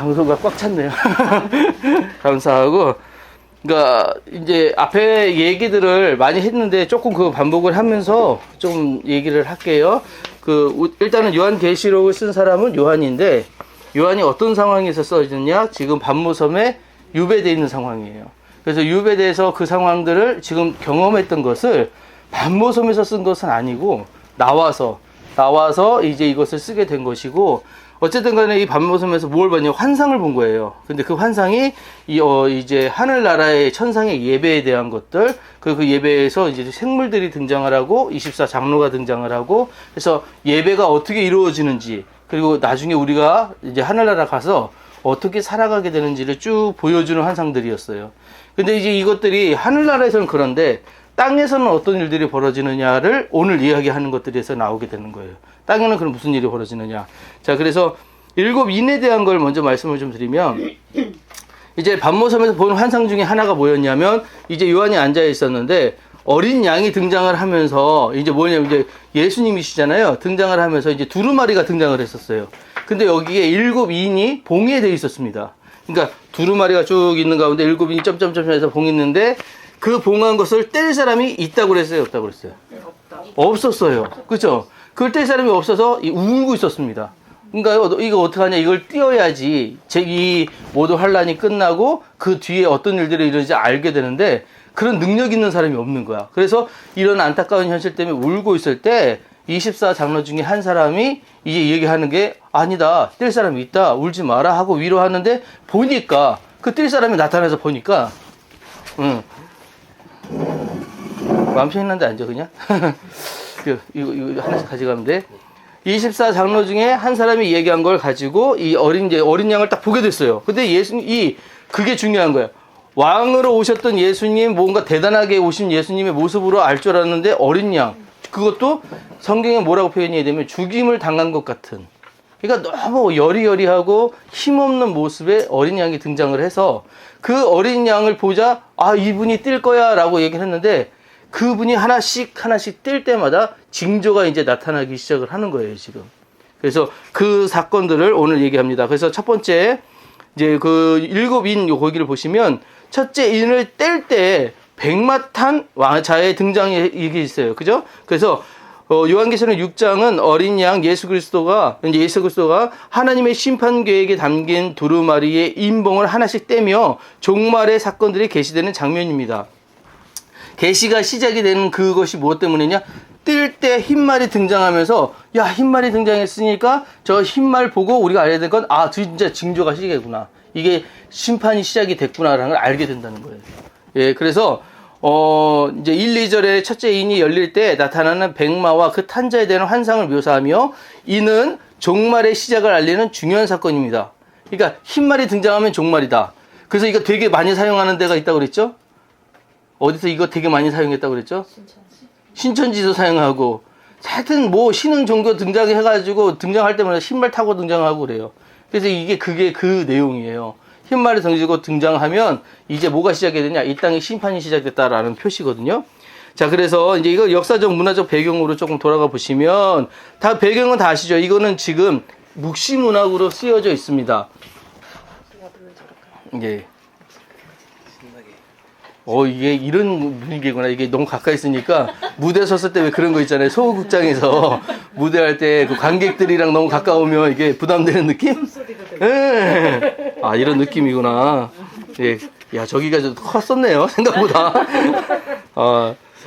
장소가 꽉 찼네요. 감사하고. 그러니까 이제 앞에 얘기들을 많이 했는데 조금 그 반복을 하면서 좀 얘기를 할게요. 일단은 요한계시록을 쓴 사람은 요한인데, 요한이 어떤 상황에서 써졌냐? 지금 반모섬에 유배되어 있는 상황이에요. 그래서 유배돼서 그 상황들을 지금 경험했던 것을 반모섬에서 쓴 것은 아니고 나와서 이제 이것을 쓰게 된 것이고, 어쨌든 간에 이 반모섬에서 뭘 봤냐? 환상을 본 거예요. 근데 그 환상이 이제 하늘나라의 천상의 예배에 대한 것들, 그 예배에서 이제 생물들이 등장을 하고 24장로가 등장을 하고, 그래서 예배가 어떻게 이루어지는지, 그리고 나중에 우리가 이제 하늘나라 가서 어떻게 살아가게 되는지를 쭉 보여주는 환상들이었어요. 근데 이제 이것들이 하늘나라에서는 그런데 땅에서는 어떤 일들이 벌어지느냐를 오늘 이야기하는 것들에서 나오게 되는 거예요. 땅에는 그럼 무슨 일이 벌어지느냐. 자, 그래서 7인에 대한 걸 먼저 말씀을 좀 드리면, 이제 반모섬에서 본 환상 중에 하나가 뭐였냐면, 이제 요한이 앉아 있었는데 어린 양이 등장을 하면서, 이제 뭐냐면 이제 예수님이시잖아요. 등장을 하면서 이제 두루마리가 등장을 했었어요. 근데 여기에 7인이 봉해되어 있었습니다. 그러니까 두루마리가 쭉 있는 가운데 7인이 점점점 해서 봉했는데, 그 봉한 것을 뗄 사람이 있다고 그랬어요? 없다고 그랬어요? 없었어요. 그렇죠? 그걸 뗄 사람이 없어서 울고 있었습니다. 그러니까 이거 어떡하냐, 이걸 띄어야지 이 모두 환란이 끝나고 그 뒤에 어떤 일들이 이루어지지 알게 되는데, 그런 능력 있는 사람이 없는 거야. 그래서 이런 안타까운 현실 때문에 울고 있을 때 24장로 중에 한 사람이 이제 얘기하는 게, 아니다, 뗄 사람이 있다, 울지 마라 하고 위로하는데, 보니까 그 뗄 사람이 나타나서 보니까 마음 편했는데 앉아 그냥. 이거 하나씩 가져가면 돼. 24장로 중에 한 사람이 얘기한 걸 가지고 이 어린 양을 딱 보게 됐어요. 근데 그게 중요한 거예요. 왕으로 오셨던 예수님, 뭔가 대단하게 오신 예수님의 모습으로 알 줄 알았는데 어린 양, 그것도 성경에 뭐라고 표현해야 되면 죽임을 당한 것 같은, 그러니까 너무 여리여리하고 힘없는 모습의 어린 양이 등장을 해서, 그 어린 양을 보자, 아, 이분이 뛸 거야 라고 얘기를 했는데, 그분이 하나씩 뛸 때마다 징조가 이제 나타나기 시작을 하는 거예요, 지금. 그래서 그 사건들을 오늘 얘기합니다. 그래서 첫 번째, 이제 그 7인 거기를 보시면, 첫째 인을 뗄 때 백마탄 왕자의 등장이 이게 있어요. 그죠? 그래서 요한계시록 6장은 어린 양 예수 그리스도가 하나님의 심판 계획에 담긴 두루마리의 인봉을 하나씩 떼며 종말의 사건들이 계시되는 장면입니다. 계시가 시작이 되는 그것이 무엇 때문이냐? 뜰 때 흰말이 등장하면서, 야, 흰말이 등장했으니까 저 흰말 보고 우리가 알아야 될 건, 아, 진짜 징조가 시작이구나, 이게 심판이 시작이 됐구나라는 걸 알게 된다는 거예요. 예, 그래서 이제 1, 2절에 첫째 인이 열릴 때 나타나는 백마와 그 탄자에 대한 환상을 묘사하며, 이는 종말의 시작을 알리는 중요한 사건입니다. 그러니까 흰말이 등장하면 종말이다. 그래서 이거 되게 많이 사용하는 데가 있다고 그랬죠? 어디서 이거 되게 많이 사용했다고 그랬죠? 신천지도 사용하고, 하여튼 뭐 신흥 종교 등장해가지고 등장할 때마다 흰말 타고 등장하고 그래요. 그래서 그게 그 내용이에요. 흰말이 던지고 등장하면 이제 뭐가 시작이 되냐? 이 땅의 심판이 시작됐다라는 표시거든요. 자, 그래서 이제 이거 역사적 문화적 배경으로 조금 돌아가 보시면, 다 배경은 다 아시죠? 이거는 지금 묵시문학으로 쓰여져 있습니다. 예. 이게 이런 분위기구나. 이게 너무 가까이 있으니까 무대 섰을 때 왜 그런 거 있잖아요. 소극장에서 무대할 때 그 관객들이랑 너무 가까우면 이게 부담되는 느낌? 예. 아, 이런 느낌이구나. 예. 야, 저기가 좀 컸었네요, 생각보다.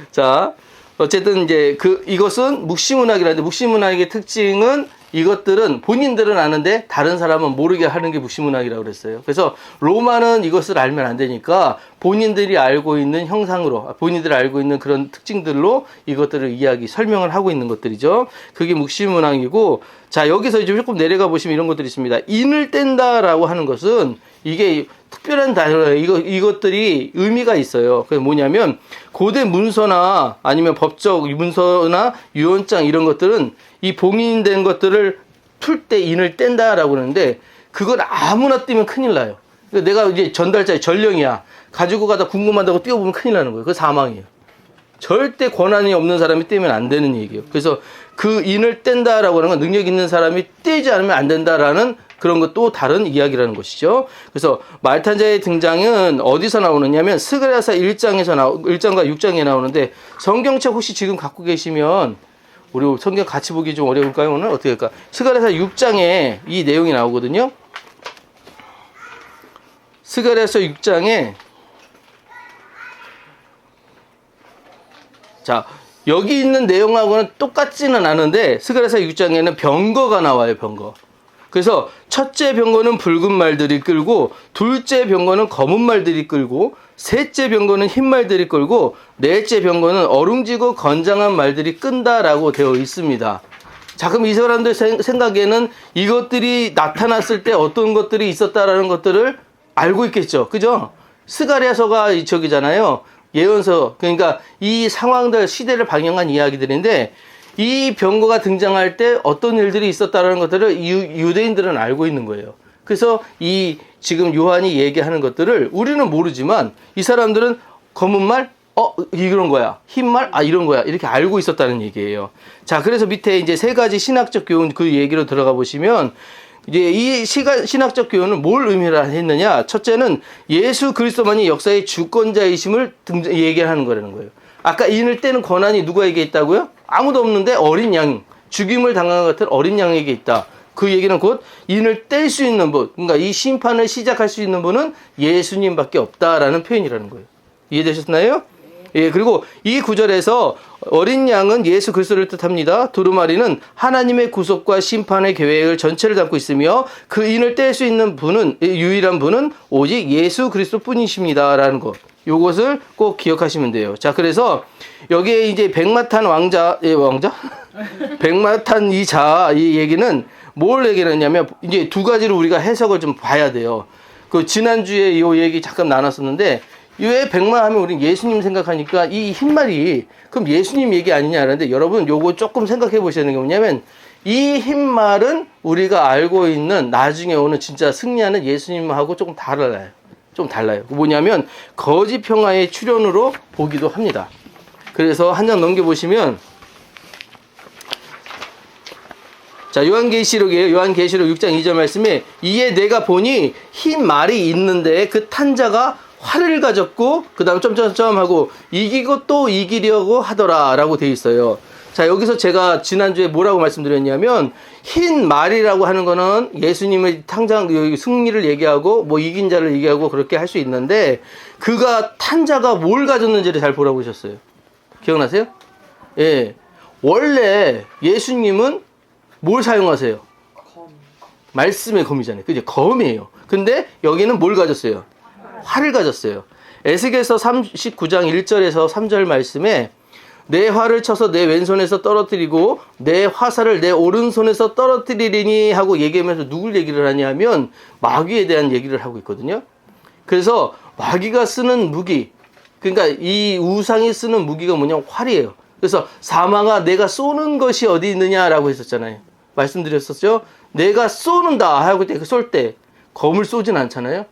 자, 어쨌든 이제 이것은 묵시문학이라는데, 묵시문학의 특징은 이것들은 본인들은 아는데 다른 사람은 모르게 하는 게 묵시문학이라고 그랬어요. 그래서 로마는 이것을 알면 안 되니까 본인들이 알고 있는 형상으로, 본인들이 알고 있는 그런 특징들로 이것들을 설명을 하고 있는 것들이죠. 그게 묵시문학이고, 자, 여기서 이제 조금 내려가 보시면 이런 것들이 있습니다. 인을 뗀다라고 하는 것은 이게 특별한 단어예요. 이것들이 의미가 있어요. 그게 뭐냐면, 고대 문서나 아니면 법적 문서나 유언장 이런 것들은 이 봉인된 것들을 풀 때 인을 뗀다라고 그러는데, 그걸 아무나 띄면 큰일 나요. 내가 이제 전달자, 전령이야. 가지고 가다 궁금하다고 띄워보면 큰일 나는 거예요. 그거 사망이에요. 절대 권한이 없는 사람이 떼면 안 되는 얘기예요. 그래서 그 인을 뗀다라고 하는 건 능력 있는 사람이 떼지 않으면 안 된다라는 그런 것도 다른 이야기라는 것이죠. 그래서 말탄자의 등장은 어디서 나오느냐면 스가랴서 1장과 6장에 나오는데 성경책 혹시 지금 갖고 계시면 우리 성경 같이 보기 좀 어려울까요? 오늘 어떻게 할까? 스가랴서 6장에 이 내용이 나오거든요. 스가랴서 6장에 자, 여기 있는 내용하고는 똑같지는 않은데 스가랴서 6장에는 병거가 나와요. 병거. 그래서 첫째 병거는 붉은 말들이 끌고, 둘째 병거는 검은 말들이 끌고, 셋째 병거는 흰 말들이 끌고, 넷째 병거는 어룽지고 건장한 말들이 끈다라고 되어 있습니다. 자, 그럼 이 사람들 생각에는 이것들이 나타났을 때 어떤 것들이 있었다라는 것들을 알고 있겠죠. 그죠? 스가랴서가 저기잖아요. 예언서. 그러니까 이 상황들, 시대를 방영한 이야기들인데, 이 병거가 등장할 때 어떤 일들이 있었다는 것들을 유대인들은 알고 있는 거예요. 그래서 이 지금 요한이 얘기하는 것들을 우리는 모르지만 이 사람들은 검은 말, 이런 거야. 흰 말, 이런 거야. 이렇게 알고 있었다는 얘기예요. 자, 그래서 밑에 이제 세 가지 신학적 교훈 그 얘기로 들어가 보시면 이제 이 신학적 교훈은 뭘 의미를 했느냐? 첫째는 예수 그리스도만이 역사의 주권자이심을 얘기하는 거라는 거예요. 아까 인을 떼는 권한이 누구에게 있다고요? 아무도 없는데 어린 양, 죽임을 당한 것 같은 어린 양에게 있다. 그 얘기는 곧 인을 뗄 수 있는 분, 그러니까 이 심판을 시작할 수 있는 분은 예수님밖에 없다라는 표현이라는 거예요. 이해되셨나요? 예, 그리고 이 구절에서 어린 양은 예수 그리스도를 뜻합니다. 두루마리는 하나님의 구속과 심판의 계획을 전체를 담고 있으며 그 인을 뗄 수 있는 분은, 유일한 분은 오직 예수 그리스도 뿐이십니다라는 것. 요것을 꼭 기억하시면 돼요. 자, 그래서 여기에 이제 백마탄 왕자? 백마탄 이 얘기는 뭘 얘기하냐면 이제 두 가지로 우리가 해석을 좀 봐야 돼요. 그 지난주에 이 얘기 잠깐 나눴었는데 왜 백마하면 우리는 예수님 생각하니까 이 흰말이 그럼 예수님 얘기 아니냐는데 여러분 요거 조금 생각해 보셔야 되는 게 뭐냐면 이 흰말은 우리가 알고 있는 나중에 오는 진짜 승리하는 예수님하고 조금 달라요. 좀 달라요. 뭐냐면 거짓 평화의 출현으로 보기도 합니다. 그래서 한 장 넘겨보시면 자, 요한계시록이에요. 요한계시록 6장 2절 말씀에 이에 내가 보니 흰 말이 있는데 그 탄자가 활을 가졌고 그 다음 점점점 하고 이기고 또 이기려고 하더라 라고 되어 있어요. 자, 여기서 제가 지난주에 뭐라고 말씀드렸냐면 흰 말이라고 하는 거는 예수님의 승리를 얘기하고 뭐 이긴 자를 얘기하고 그렇게 할 수 있는데 그가 탄자가 뭘 가졌는지를 잘 보라고 하셨어요. 기억나세요? 예. 원래 예수님은 뭘 사용하세요? 검. 말씀의 검이잖아요. 그죠? 검이에요. 근데 여기는 뭘 가졌어요? 활을 가졌어요. 에스겔서 39장 1절에서 3절 말씀에 내 활을 쳐서 내 왼손에서 떨어뜨리고 내 화살을 내 오른손에서 떨어뜨리리니 하고 얘기하면서 누굴 얘기를 하냐면 마귀에 대한 얘기를 하고 있거든요. 그래서 마귀가 쓰는 무기, 그러니까 이 우상이 쓰는 무기가 뭐냐면 활이에요. 그래서 사망아 내가 쏘는 것이 어디 있느냐라고 했었잖아요. 말씀드렸었죠. 내가 쏘는다 하고 쏠 때 검을 쏘진 않잖아요.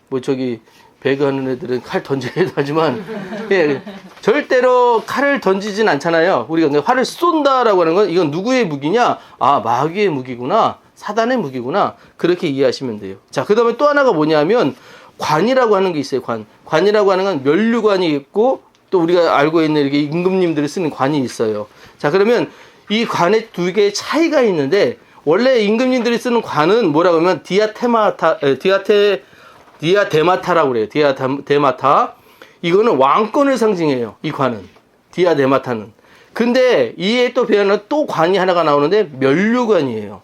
뭐 저기 배그하는 애들은 칼 던져야 하지만 예, 절대로 칼을 던지진 않잖아요. 우리가 활을 쏜다라고 하는 건 이건 누구의 무기냐? 마귀의 무기구나. 사단의 무기구나. 그렇게 이해하시면 돼요. 자, 그 다음에 또 하나가 뭐냐면 관이라고 하는 게 있어요. 관이라고 하는 건 면류관이 있고 또 우리가 알고 있는 이렇게 임금님들이 쓰는 관이 있어요. 자, 그러면 이 관에 두 개의 차이가 있는데 원래 임금님들이 쓰는 관은 뭐라고 하면 디아데마타라고 그래요. 디아데마타. 이거는 왕권을 상징해요. 이 관은. 디아데마타는. 근데 이에 또 배우는 또 관이 하나가 나오는데 면류관이에요.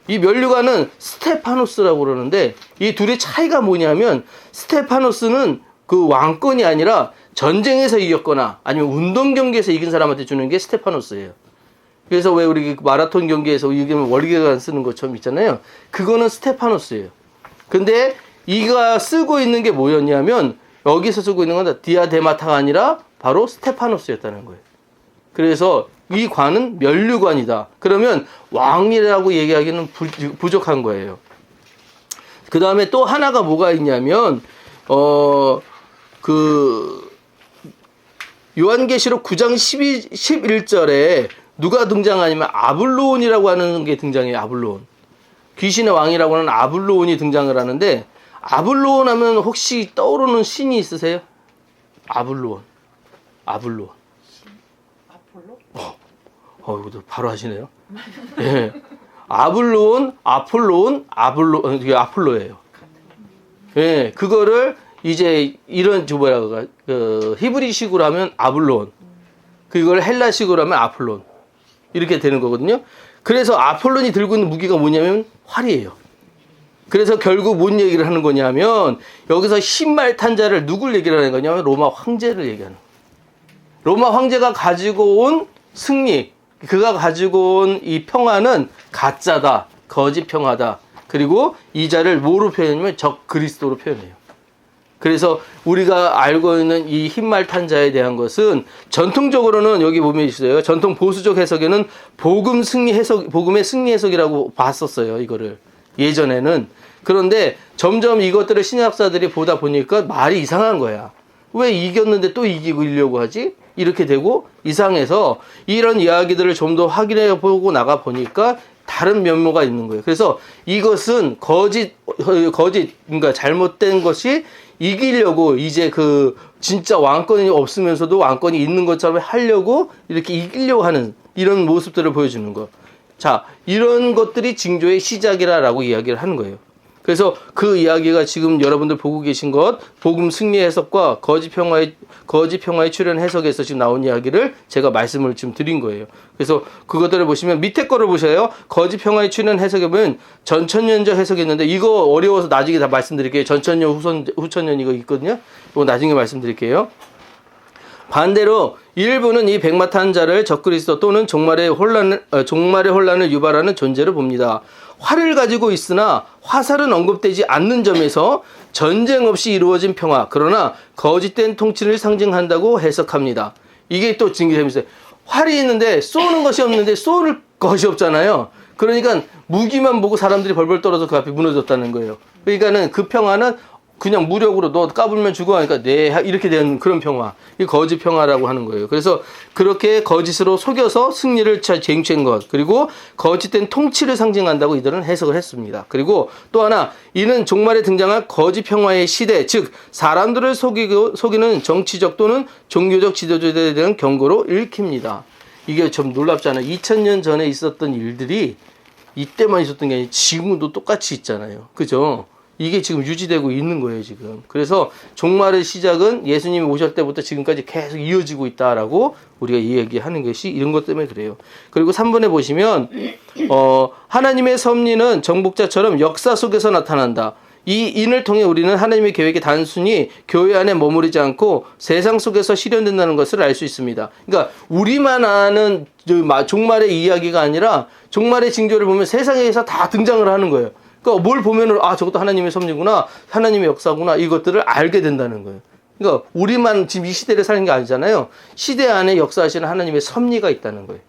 이 면류관은 스테파노스라고 그러는데 이 둘의 차이가 뭐냐면 스테파노스는 그 왕권이 아니라 전쟁에서 이겼거나 아니면 운동 경기에서 이긴 사람한테 주는 게 스테파노스예요. 그래서 왜 우리 마라톤 경기에서 이기면 월계관 쓰는 것처럼 있잖아요. 그거는 스테파노스예요. 근데 이가 쓰고 있는 게 뭐였냐면 여기서 쓰고 있는 건 디아데마타가 아니라 바로 스테파노스였다는 거예요. 그래서 이 관은 면류관이다. 그러면 왕이라고 얘기하기는 부족한 거예요. 그 다음에 또 하나가 뭐가 있냐면 요한계시록 9장 11절에 누가 등장하냐면 아블로온이라고 하는 게 등장해요. 아블로온. 귀신의 왕이라고 하는 아블로온이 등장을 하는데, 아블로온 하면 혹시 떠오르는 신이 있으세요? 아블로온. 아폴로. 이것도 바로 하시네요. 예. 아블로온, 이게 아폴로예요. 예, 그거를 이제 이런 히브리식으로 하면 아블론, 그걸 헬라식으로 하면 아폴론, 이렇게 되는 거거든요. 그래서 아폴론이 들고 있는 무기가 뭐냐면 활이에요. 그래서 결국 뭔 얘기를 하는 거냐면, 여기서 흰말탄자를 누굴 얘기를 하는 거냐면 로마 황제를 얘기하는 거예요. 로마 황제가 가지고 온 승리, 그가 가지고 온 이 평화는 가짜다, 거짓 평화다. 그리고 이 자를 뭐로 표현하냐면 적 그리스도로 표현해요. 그래서 우리가 알고 있는 이 흰말탄자에 대한 것은 전통적으로는 여기 보면 있어요. 전통 보수적 해석에는 복음의 승리 해석이라고 봤었어요, 이거를. 예전에는. 그런데 점점 이것들을 신약사들이 보다 보니까 말이 이상한 거야. 왜 이겼는데 또 이기려고 하지? 이렇게 되고 이상해서 이런 이야기들을 좀 더 확인해 보고 나가 보니까 다른 면모가 있는 거예요. 그래서 이것은 그러니까 잘못된 것이 이기려고 이제 진짜 왕권이 없으면서도 왕권이 있는 것처럼 하려고 이렇게 이기려고 하는 이런 모습들을 보여주는 거. 자, 이런 것들이 징조의 시작이라고 이야기를 하는 거예요. 그래서 그 이야기가 지금 여러분들 보고 계신 것, 복음 승리 해석과 거짓 평화의 출현 해석에서 지금 나온 이야기를 제가 말씀을 지금 드린 거예요. 그래서 그것들을 보시면 밑에 거를 보셔요. 거짓 평화의 출현 해석에 보면 전천년적 해석이 있는데, 이거 어려워서 나중에 다 말씀드릴게요. 전천년, 후천년 이거 있거든요. 이거 나중에 말씀드릴게요. 반대로 일부는 이 백마탄자를 적그리스도 또는 종말의 혼란을 유발하는 존재로 봅니다. 활을 가지고 있으나 화살은 언급되지 않는 점에서 전쟁 없이 이루어진 평화, 그러나 거짓된 통치를 상징한다고 해석합니다. 이게 또 재밌어요. 활이 있는데 쏘는 것이 없는데 쏠 것이 없잖아요. 그러니까 무기만 보고 사람들이 벌벌 떨어서 그 앞에 무너졌다는 거예요. 그러니까는 그 평화는 그냥 무력으로 너 까불면 죽어 하니까 네 이렇게 된 그런 평화, 이 거짓 평화라고 하는 거예요. 그래서 그렇게 거짓으로 속여서 승리를 쟁취한 것, 그리고 거짓된 통치를 상징한다고 이들은 해석을 했습니다. 그리고 또 하나, 이는 종말에 등장한 거짓 평화의 시대, 즉 사람들을 속이는 정치적 또는 종교적 지도자들에 대한 경고로 읽힙니다. 이게 좀 놀랍잖아요. 2000년 전에 있었던 일들이 이때만 있었던 게 아니라 지금도 똑같이 있잖아요. 그죠? 이게 지금 유지되고 있는 거예요, 지금. 그래서 종말의 시작은 예수님이 오실 때부터 지금까지 계속 이어지고 있다라고 우리가 이야기하는 것이 이런 것 때문에 그래요. 그리고 3번에 보시면 하나님의 섭리는 정복자처럼 역사 속에서 나타난다. 이 인을 통해 우리는 하나님의 계획이 단순히 교회 안에 머무르지 않고 세상 속에서 실현된다는 것을 알 수 있습니다. 그러니까 우리만 아는 종말의 이야기가 아니라 종말의 징조를 보면 세상에서 다 등장을 하는 거예요. 그러니까 뭘 보면은 저것도 하나님의 섭리구나, 하나님의 역사구나, 이것들을 알게 된다는 거예요. 그러니까 우리만 지금 이 시대를 사는 게 아니잖아요. 시대 안에 역사하시는 하나님의 섭리가 있다는 거예요.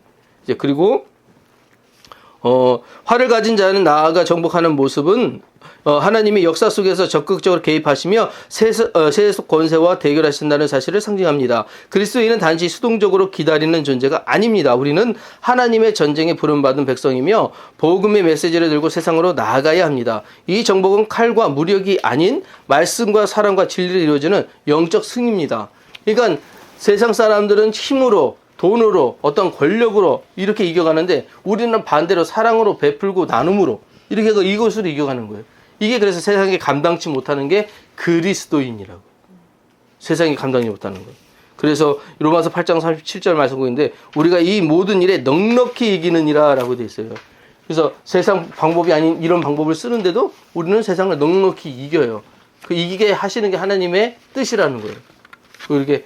이제 그리고 활을 가진 자는 나아가 정복하는 모습은 하나님이 역사 속에서 적극적으로 개입하시며 세속 권세와 대결하신다는 사실을 상징합니다. 그리스도인은 단지 수동적으로 기다리는 존재가 아닙니다. 우리는 하나님의 전쟁에 부름받은 백성이며 복음의 메시지를 들고 세상으로 나아가야 합니다. 이 정복은 칼과 무력이 아닌 말씀과 사랑과 진리로 이루어지는 영적 승리입니다. 그러니까 세상 사람들은 힘으로, 돈으로, 어떤 권력으로 이렇게 이겨가는데, 우리는 반대로 사랑으로 베풀고 나눔으로 이렇게 해서 이것으로 이겨가는 거예요. 이게 그래서 세상에 감당치 못하는 게 그리스도인이라고. 세상이 감당치 못하는 거예요. 그래서 로마서 8장 37절 말씀인데, 우리가 이 모든 일에 넉넉히 이기는 이라라고 되어 있어요. 그래서 세상 방법이 아닌 이런 방법을 쓰는데도 우리는 세상을 넉넉히 이겨요. 그 이기게 하시는 게 하나님의 뜻이라는 거예요. 이렇게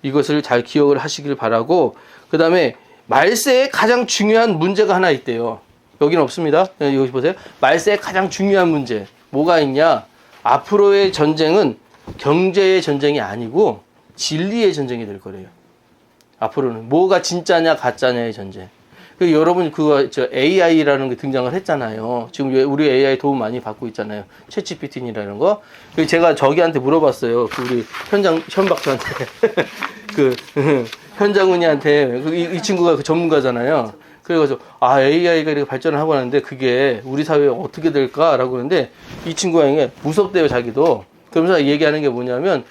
이것을 잘 기억을 하시길 바라고, 그 다음에 말세에 가장 중요한 문제가 하나 있대요. 여기는 없습니다. 여기 보세요. 말세에 가장 중요한 문제. 뭐가 있냐? 앞으로의 전쟁은 경제의 전쟁이 아니고 진리의 전쟁이 될 거래요. 앞으로는 뭐가 진짜냐 가짜냐의 전쟁. 여러분 AI라는 게 등장을 했잖아요. 지금 우리 AI 도움 많이 받고 있잖아요. 챗GPT라는 거. 제가 저기한테 물어봤어요. 우리 현박사한테 현장훈이한테 이 친구가 전문가잖아요. 그래가지고 AI가 이렇게 발전을 하고 하는데 그게 우리 사회에 어떻게 될까라고 하는데 이 친구가 이게 무섭대요 자기도. 그러면서 얘기하는 게 뭐냐면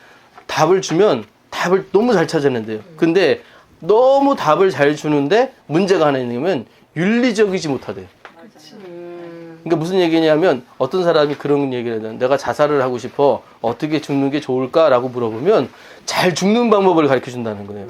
답을 주면 답을 너무 잘 찾아낸대요. 근데 너무 답을 잘 주는데 문제가 하나 있냐면 윤리적이지 못하대요. 그러니까 무슨 얘기냐면 어떤 사람이 그런 얘기를 해요. 내가 자살을 하고 싶어. 어떻게 죽는 게 좋을까라고 물어보면 잘 죽는 방법을 가르쳐 준다는 거예요.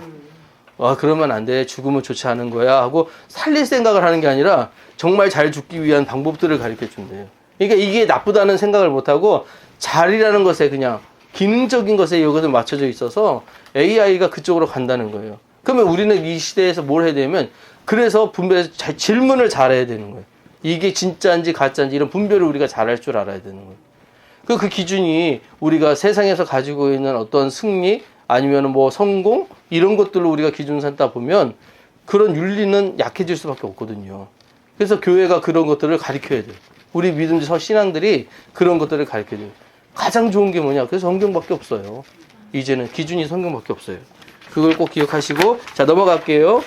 그러면 안 돼. 죽으면 좋지 않은 거야 하고 살릴 생각을 하는 게 아니라 정말 잘 죽기 위한 방법들을 가르쳐 준대요. 그러니까 이게 나쁘다는 생각을 못 하고 잘이라는 것에 그냥 기능적인 것에 이것을 맞춰져 있어서 AI가 그쪽으로 간다는 거예요. 그러면 우리는 이 시대에서 뭘 해야 되냐면 그래서 분별해서 질문을 잘해야 되는 거예요. 이게 진짜인지 가짜인지 이런 분별을 우리가 잘할 줄 알아야 되는 거예요. 그 기준이 우리가 세상에서 가지고 있는 어떤 승리 아니면 뭐 성공 이런 것들을 우리가 기준 삼다 보면 그런 윤리는 약해질 수밖에 없거든요. 그래서 교회가 그런 것들을 가르쳐야 돼요. 우리 믿음자 신앙들이 그런 것들을 가르쳐야 돼요. 가장 좋은 게 뭐냐? 그래서 성경밖에 없어요. 이제는 기준이 성경밖에 없어요. 그걸 꼭 기억하시고 자 넘어갈게요.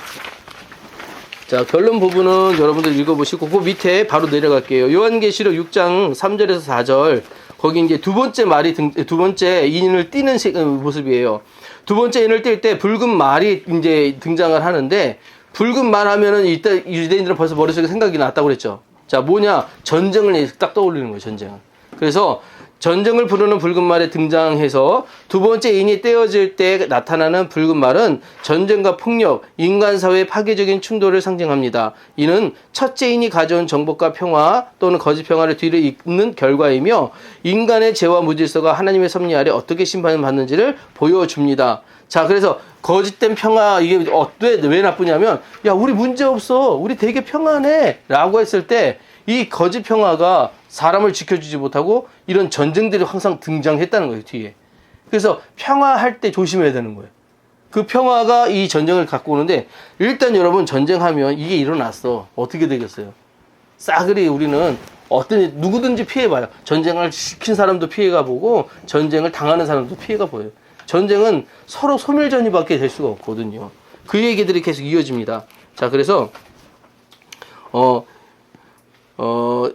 자 결론 부분은 여러분들 읽어보시고 그 밑에 바로 내려갈게요. 요한계시록 6장 3절에서 4절 거기 이제 두 번째 인을 띄는 모습이에요. 두 번째 인을 띌 때 붉은 말이 이제 등장을 하는데 붉은 말 하면은 이때 유대인들은 벌써 머릿속에 생각이 났다고 그랬죠. 자 뭐냐? 전쟁을 딱 떠올리는 거예요. 전쟁은. 그래서 전쟁을 부르는 붉은 말에 등장해서 두 번째 인이 떼어질 때 나타나는 붉은 말은 전쟁과 폭력, 인간 사회의 파괴적인 충돌을 상징합니다. 이는 첫째 인이 가져온 정복과 평화 또는 거짓 평화를 뒤로 잇는 결과이며 인간의 죄와 무질서가 하나님의 섭리 아래 어떻게 심판을 받는지를 보여줍니다. 자, 그래서 거짓된 평화 이게 왜 나쁘냐면 야 우리 문제 없어, 우리 되게 평안해,라고 했을 때 이 거짓 평화가 사람을 지켜주지 못하고 이런 전쟁들이 항상 등장했다는 거예요, 뒤에. 그래서 평화할 때 조심해야 되는 거예요. 그 평화가 이 전쟁을 갖고 오는데 일단 여러분 전쟁하면 이게 일어났어. 어떻게 되겠어요? 싸그리 우리는 누구든지 피해봐요. 전쟁을 시킨 사람도 피해가 보고 전쟁을 당하는 사람도 피해가 보여요. 전쟁은 서로 소멸전이밖에 될 수가 없거든요. 그 얘기들이 계속 이어집니다. 자, 그래서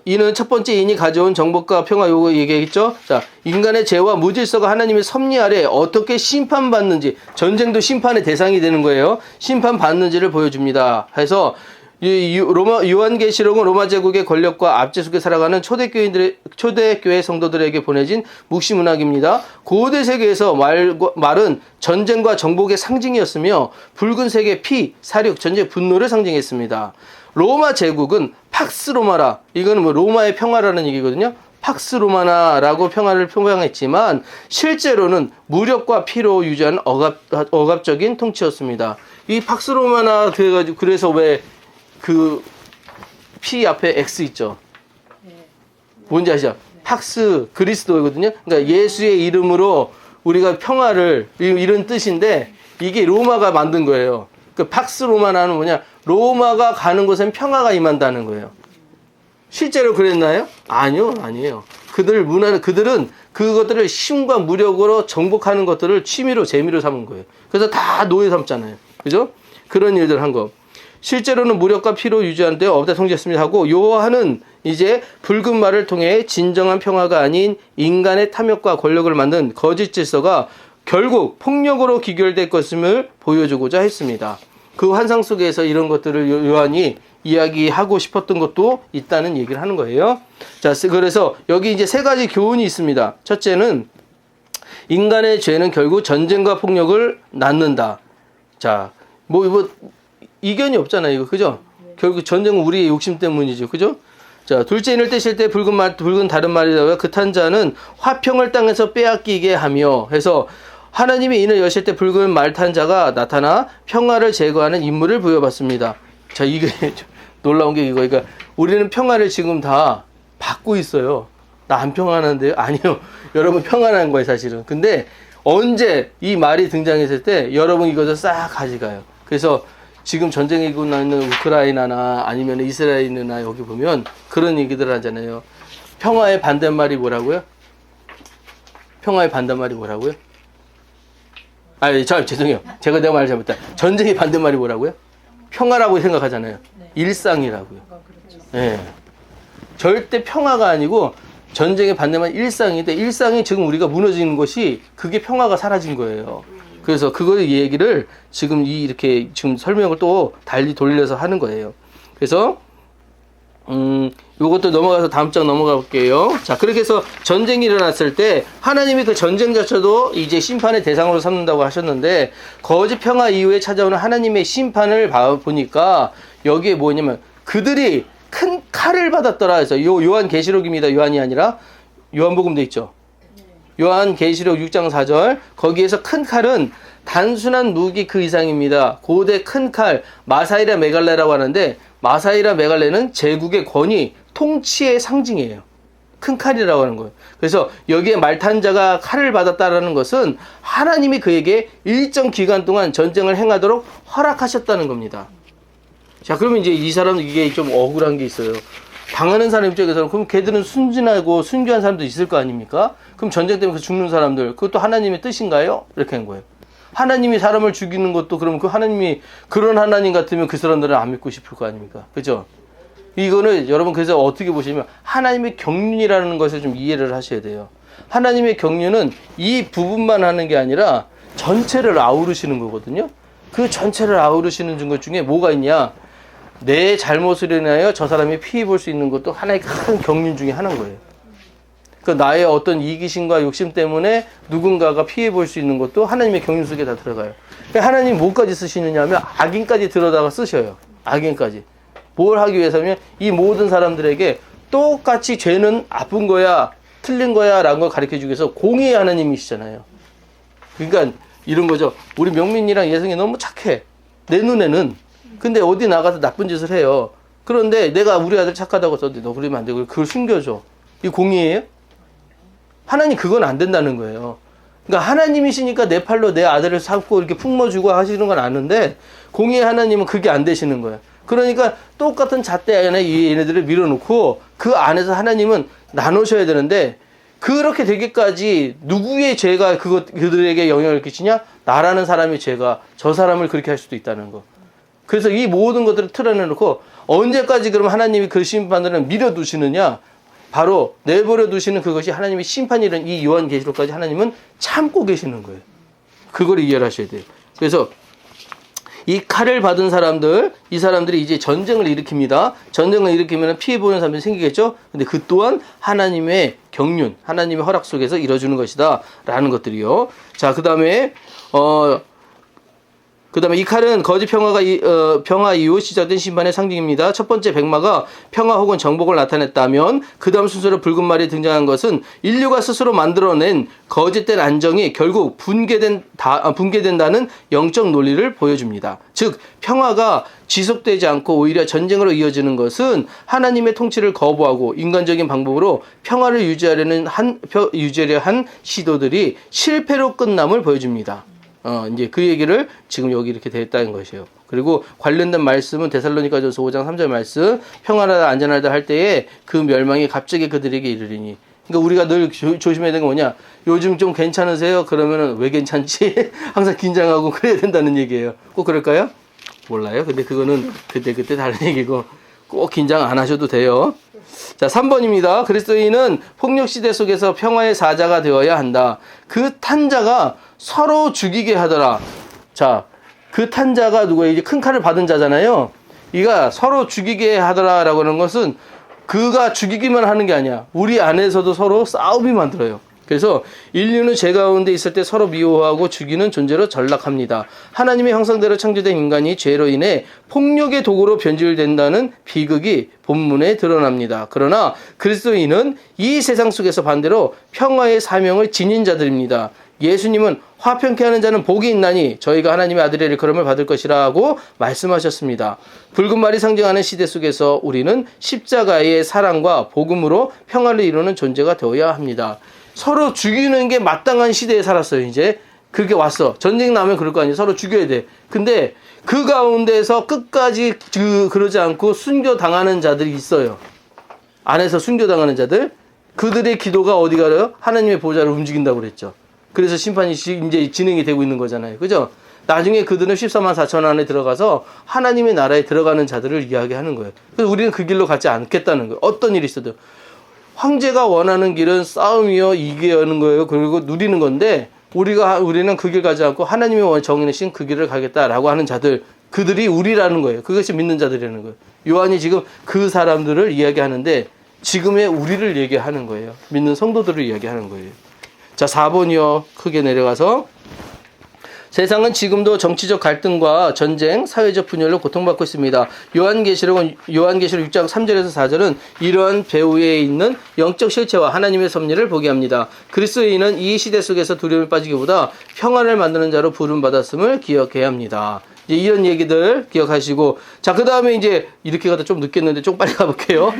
이는 첫 번째 인이 가져온 정복과 평화 요거 얘기했죠. 자, 인간의 죄와 무질서가 하나님의 섭리 아래 어떻게 심판받는지, 전쟁도 심판의 대상이 되는 거예요. 심판받는지를 보여줍니다. 해서 요한계시록은 로마 제국의 권력과 압제 속에 살아가는 초대교회 성도들에게 보내진 묵시문학입니다. 고대 세계에서 말은 전쟁과 정복의 상징이었으며 붉은색의 피, 사륙, 전쟁, 분노를 상징했습니다. 로마 제국은 팍스 로마라, 이거는 뭐 로마의 평화라는 얘기거든요. 팍스 로마나라고 평화를 표방했지만 실제로는 무력과 피로 유지하는 억압적인 통치였습니다. 이 팍스 로마나 그래서 왜 그 P 앞에 X 있죠? 뭔지 아시죠? 팍스 그리스도거든요. 그러니까 예수의 이름으로 우리가 평화를, 이런 뜻인데 이게 로마가 만든 거예요. 그 팍스 로마나는 뭐냐? 로마가 가는 곳엔 평화가 임한다는 거예요. 실제로 그랬나요? 아니에요. 그들은 그것들을 힘과 무력으로 정복하는 것들을 취미로, 재미로 삼은 거예요. 그래서 다 노예 삼잖아요. 그죠? 그런 일들 한 거. 실제로는 무력과 피로 유지하는 데 없다 통제했습니다 하고, 요한은 이제 붉은 말을 통해 진정한 평화가 아닌 인간의 탐욕과 권력을 만든 거짓 질서가 결국 폭력으로 귀결될 것임을 보여주고자 했습니다. 그 환상 속에서 이런 것들을 요한이 이야기하고 싶었던 것도 있다는 얘기를 하는 거예요. 자, 그래서 여기 이제 세 가지 교훈이 있습니다. 첫째는 인간의 죄는 결국 전쟁과 폭력을 낳는다. 자, 뭐 이견이 없잖아요, 이거. 그죠? 결국 전쟁은 우리의 욕심 때문이죠. 그죠? 자, 둘째 인을 떼실 때 붉은 다른 말이라고요. 그 탄자는 화평을 땅에서 빼앗기게 하며 해서 하나님의 인을 여실 때 붉은 말 탄자가 나타나 평화를 제거하는 임무를 부여받습니다. 자, 이게 놀라운 게 이거. 그러니까 우리는 평화를 지금 다 받고 있어요. 나 안 평안한데요? 아니요. 여러분 평안한 거예요, 사실은. 근데 언제 이 말이 등장했을 때 여러분 이것을 싹 가져가요. 그래서 지금 전쟁이 일고 있는 우크라이나나 아니면 이스라엘이나 여기 보면 그런 얘기들 하잖아요. 평화의 반대말이 뭐라고요? 평화의 반대말이 뭐라고요? 죄송해요. 제가 말 잘못했다. 전쟁의 반대말이 뭐라고요? 평화라고 생각하잖아요. 네. 일상이라고요. 그렇죠. 예. 절대 평화가 아니고 전쟁의 반대만 일상인데 일상이 지금 우리가 무너지는 것이 그게 평화가 사라진 거예요. 그래서 그걸 얘기를 지금 이렇게 지금 설명을 또 달리 돌려서 하는 거예요. 그래서 요것도 넘어가서 다음 장 넘어가 볼게요. 자, 그렇게 해서 전쟁이 일어났을 때 하나님이 그 전쟁 자체도 이제 심판의 대상으로 삼는다고 하셨는데 거짓 평화 이후에 찾아오는 하나님의 심판을 보니까 여기에 뭐냐면 그들이 큰 칼을 받았더라 해서 요한계시록입니다. 요한이 아니라 요한복음도 있죠. 요한계시록 6장 4절 거기에서 큰 칼은 단순한 무기 그 이상입니다. 고대 큰 칼 마사이라 메갈레라고 하는데 마사이라 메갈레는 제국의 권위 통치의 상징이에요. 큰 칼이라고 하는 거예요. 그래서 여기에 말탄 자가 칼을 받았다라는 것은 하나님이 그에게 일정 기간 동안 전쟁을 행하도록 허락하셨다는 겁니다. 자, 그러면 이제 이 사람은 이게 좀 억울한 게 있어요. 당하는 사람 입장에서는 그럼 걔들은 순진하고 순교한 사람도 있을 거 아닙니까? 그럼 전쟁 때문에 죽는 사람들 그것도 하나님의 뜻인가요? 이렇게 한 거예요. 하나님이 사람을 죽이는 것도 그러면 그 하나님이 그런 하나님 같으면 그 사람들은 안 믿고 싶을 거 아닙니까? 그죠? 이거는 여러분 그래서 어떻게 보시면 하나님의 경륜이라는 것을 좀 이해를 하셔야 돼요. 하나님의 경륜은 이 부분만 하는 게 아니라 전체를 아우르시는 거거든요. 그 전체를 아우르시는 것 중에 뭐가 있냐? 내 잘못을 인하여 저 사람이 피해 볼 수 있는 것도 하나의 큰 경륜 중에 하나인 거예요. 그 나의 어떤 이기심과 욕심 때문에 누군가가 피해 볼 수 있는 것도 하나님의 경륜 속에 다 들어가요. 하나님이 뭐까지 쓰시느냐 하면 악인까지 들어다가 쓰셔요. 악인까지. 뭘 하기 위해서면 이 모든 사람들에게 똑같이 죄는 아픈 거야, 틀린 거야 라는 걸 가르쳐 주기 위해서 공의의 하나님이시잖아요. 그러니까 이런 거죠. 우리 명민이랑 예성이 너무 착해. 내 눈에는. 근데 어디 나가서 나쁜 짓을 해요. 그런데 내가 우리 아들 착하다고 써도 너 그러면 안 되고 그걸 숨겨줘. 이 공의예요? 하나님 그건 안 된다는 거예요. 그러니까 하나님이시니까 내 팔로 내 아들을 삼고 이렇게 품어주고 하시는 건 아는데 공의의 하나님은 그게 안 되시는 거예요. 그러니까 똑같은 잣대 안에 얘네들을 밀어놓고 그 안에서 하나님은 나누셔야 되는데 그렇게 되기까지 누구의 죄가 그들에게 영향을 끼치냐? 나라는 사람의 죄가 저 사람을 그렇게 할 수도 있다는 거. 그래서 이 모든 것들을 틀어내놓고 언제까지 그럼 하나님이 그 심판을 밀어두시느냐? 바로 내버려 두시는 그것이 하나님의 심판이라는 이 요한계시록까지 하나님은 참고 계시는 거예요. 그걸 이해를 하셔야 돼요. 그래서 이 칼을 받은 사람들, 이 사람들이 이제 전쟁을 일으킵니다. 전쟁을 일으키면 피해보는 사람들이 생기겠죠? 근데 그 또한 하나님의 경륜, 하나님의 허락 속에서 이루어지는 것이다. 라는 것들이요. 자, 그 다음에 이 칼은 거짓 평화 이후 시작된 심판의 상징입니다. 첫 번째 백마가 평화 혹은 정복을 나타냈다면 그 다음 순서로 붉은 말이 등장한 것은 인류가 스스로 만들어낸 거짓된 안정이 결국 붕괴된다는 영적 논리를 보여줍니다. 즉 평화가 지속되지 않고 오히려 전쟁으로 이어지는 것은 하나님의 통치를 거부하고 인간적인 방법으로 평화를 유지하려 한 시도들이 실패로 끝남을 보여줍니다. 이제 그 얘기를 지금 여기 이렇게 되었다는 것이에요. 그리고 관련된 말씀은 데살로니가전서 5장 3절 말씀, 평안하다 안전하다 할 때에 그 멸망이 갑자기 그들에게 이르리니. 그러니까 우리가 늘 조심해야 되는 게 뭐냐? 요즘 좀 괜찮으세요? 그러면은 왜 괜찮지? 항상 긴장하고 그래야 된다는 얘기예요. 꼭 그럴까요? 몰라요. 근데 그거는 그때 다른 얘기고 꼭 긴장 안 하셔도 돼요. 자, 3번입니다. 그리스도인은 폭력 시대 속에서 평화의 사자가 되어야 한다. 그 탄자가 서로 죽이게 하더라. 자, 그 탄자가 누구예요? 이제 큰 칼을 받은 자잖아요. 이가 서로 죽이게 하더라라고 하는 것은 그가 죽이기만 하는 게 아니야. 우리 안에서도 서로 싸움이 만들어요. 그래서 인류는 죄 가운데 있을 때 서로 미워하고 죽이는 존재로 전락합니다. 하나님의 형상대로 창조된 인간이 죄로 인해 폭력의 도구로 변질된다는 비극이 본문에 드러납니다. 그러나 그리스도인은 이 세상 속에서 반대로 평화의 사명을 지닌 자들입니다. 예수님은 화평케 하는 자는 복이 있나니 저희가 하나님의 아들의 일컬음을 받을 것이라고 말씀하셨습니다. 붉은 말이 상징하는 시대 속에서 우리는 십자가의 사랑과 복음으로 평화를 이루는 존재가 되어야 합니다. 서로 죽이는 게 마땅한 시대에 살았어요. 이제 그렇게 왔어. 전쟁 나면 그럴 거 아니에요. 서로 죽여야 돼. 근데 그 가운데서 끝까지 그러지 않고 순교당하는 자들이 있어요. 안에서 순교당하는 자들. 그들의 기도가 어디 가요? 하나님의 보좌를 움직인다고 그랬죠. 그래서 심판이 이제 진행이 되고 있는 거잖아요. 그죠? 나중에 그들은 14만 4천 안에 들어가서 하나님의 나라에 들어가는 자들을 이야기하는 거예요. 그래서 우리는 그 길로 가지 않겠다는 거예요. 어떤 일이 있어도. 황제가 원하는 길은 싸움이요, 이기는 거예요. 그리고 누리는 건데, 우리는 그 길 가지 않고 하나님의 정해내신 그 길을 가겠다라고 하는 자들, 그들이 우리라는 거예요. 그것이 믿는 자들이라는 거예요. 요한이 지금 그 사람들을 이야기하는데, 지금의 우리를 얘기하는 거예요. 믿는 성도들을 이야기하는 거예요. 자, 4번이요. 크게 내려가서. 세상은 지금도 정치적 갈등과 전쟁, 사회적 분열로 고통받고 있습니다. 요한계시록 6장 3절에서 4절은 이러한 배후에 있는 영적 실체와 하나님의 섭리를 보게 합니다. 그리스도인은 이 시대 속에서 두려움에 빠지기보다 평안을 만드는 자로 부름받았음을 기억해야 합니다. 이제 이런 얘기들 기억하시고, 자, 그 다음에 이제 이렇게 가다 좀 늦겠는데 좀 빨리 가볼게요.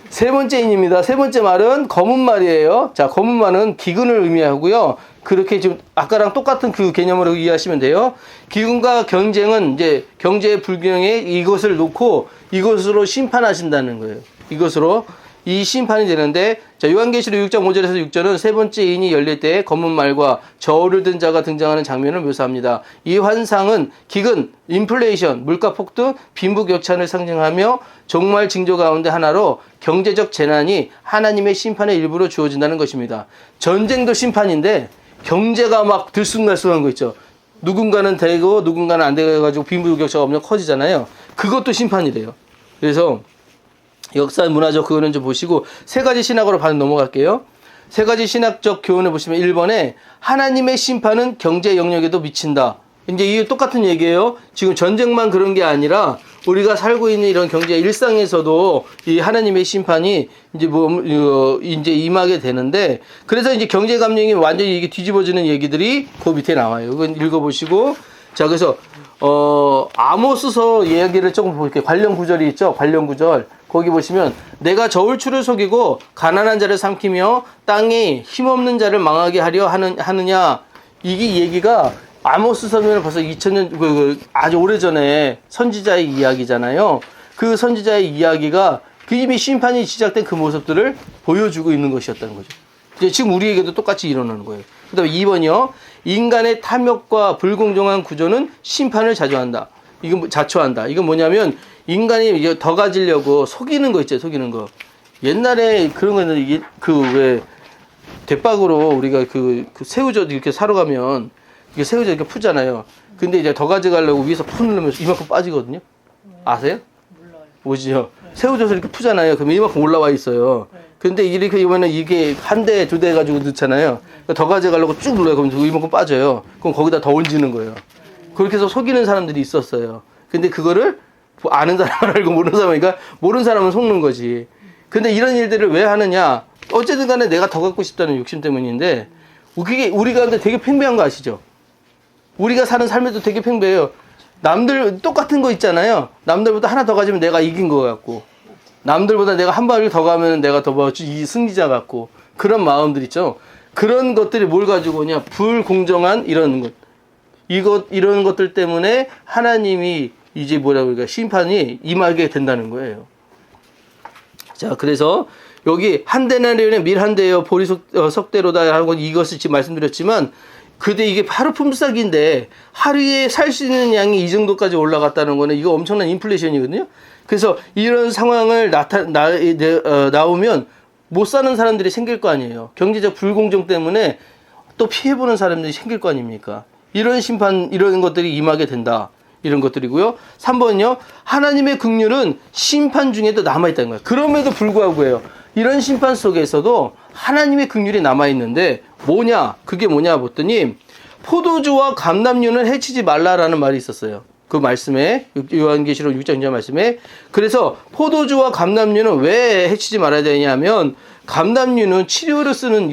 세 번째 인입니다. 세 번째 말은 검은 말이에요. 자, 검은 말은 기근을 의미하고요. 그렇게 지금 아까랑 똑같은 그 개념으로 이해하시면 돼요. 기근과 경쟁은 이제 경제의 불균형에 이것을 놓고 이것으로 심판하신다는 거예요. 이것으로 이 심판이 되는데, 자, 요한계시록 6장 5절에서 6절은 세 번째 인이 열릴 때 검은 말과 저울을 든 자가 등장하는 장면을 묘사합니다. 이 환상은 기근, 인플레이션, 물가 폭등, 빈부격차를 상징하며 종말 징조 가운데 하나로 경제적 재난이 하나님의 심판의 일부로 주어진다는 것입니다. 전쟁도 심판인데 경제가 막 들쑥날쑥한 거 있죠. 누군가는 되고 누군가는 안 돼가지고 빈부격차가 엄청 커지잖아요. 그것도 심판이래요. 그래서 역사 문화적 그거는 좀 보시고 세 가지 신학으로 바로 넘어갈게요. 세 가지 신학적 교훈을 보시면 1번에 하나님의 심판은 경제 영역에도 미친다. 이제 이게 똑같은 얘기예요. 지금 전쟁만 그런 게 아니라 우리가 살고 있는 이런 경제 일상에서도 이 하나님의 심판이 이제 임하게 되는데, 그래서 이제 경제 감정이 완전히 이게 뒤집어지는 얘기들이 그 밑에 나와요. 이건 읽어보시고. 자, 그래서 아모스서 이야기를 조금 볼게요. 관련 구절이 있죠. 관련 구절. 거기 보시면 내가 저울추를 속이고 가난한 자를 삼키며 땅에 힘없는 자를 망하게 하려 하느냐. 이게 얘기가 아모스 서면은 벌써 2000년 아주 오래전에 선지자의 이야기잖아요. 그 선지자의 이야기가 그 이미 심판이 시작된 그 모습들을 보여주고 있는 것이었다는 거죠. 이제 지금 우리에게도 똑같이 일어나는 거예요. 그 다음에 2번이요. 인간의 탐욕과 불공정한 구조는 심판을 자초한다. 이건 뭐냐면 인간이 더 가지려고 속이는 거 있죠. 속이는 거. 옛날에 그런 거는 왜 대박으로 우리가 그 새우젓 이렇게 사러 가면 이게 새우젓 이렇게 푸잖아요. 근데 이제 더 가져가려고 위에서 푸 누르면 이만큼 빠지거든요. 아세요? 몰라요. 오지요. 새우젓을 이렇게 푸잖아요. 그러면 이만큼 올라와 있어요. 근데 이렇게 이번에 이게 한 대, 두 대 가지고 넣잖아요. 더 가져가려고 쭉 눌러요. 그럼 이만큼 빠져요. 그럼 거기다 더 얹는 거예요. 그렇게 해서 속이는 사람들이 있었어요. 근데 그거를 아는 사람은 알고 모르는 사람이니까 모르는 사람은 속는 거지. 근데 이런 일들을 왜 하느냐? 어쨌든 간에 내가 더 갖고 싶다는 욕심 때문인데, 그게 우리가 근데 되게 팽배한 거 아시죠? 우리가 사는 삶에도 되게 팽배해요. 남들 똑같은 거 있잖아요. 남들보다 하나 더 가지면 내가 이긴 거 같고, 남들보다 내가 한 발을 더 가면 내가 더 이 승리자 같고, 그런 마음들 있죠. 그런 것들이 뭘 가지고 오냐? 불공정한 이런 것. 이런 것들 때문에 하나님이 이제 심판이 임하게 된다는 거예요. 자, 그래서 여기 한 데나리온에 밀 한 대여 보리 석대로다 하고 이것을 지금 말씀드렸지만, 근데 이게 하루 품삯인데 하루에 살 수 있는 양이 이 정도까지 올라갔다는 거는 이거 엄청난 인플레이션이거든요. 그래서 이런 상황을 나오면 못 사는 사람들이 생길 거 아니에요. 경제적 불공정 때문에 또 피해보는 사람들이 생길 거 아닙니까? 이런 심판, 이런 것들이 임하게 된다. 이런 것들이고요. 3번은요. 하나님의 긍휼은 심판 중에도 남아있다는 거예요. 그럼에도 불구하고요. 이런 심판 속에서도 하나님의 긍휼이 남아있는데 그게 뭐냐 봤더니 포도주와 감람류는 해치지 말라라는 말이 있었어요. 그 말씀에 요한계시록 6장 2절 말씀에. 그래서 포도주와 감람류는 왜 해치지 말아야 되냐면 감람류는 치료로 쓰는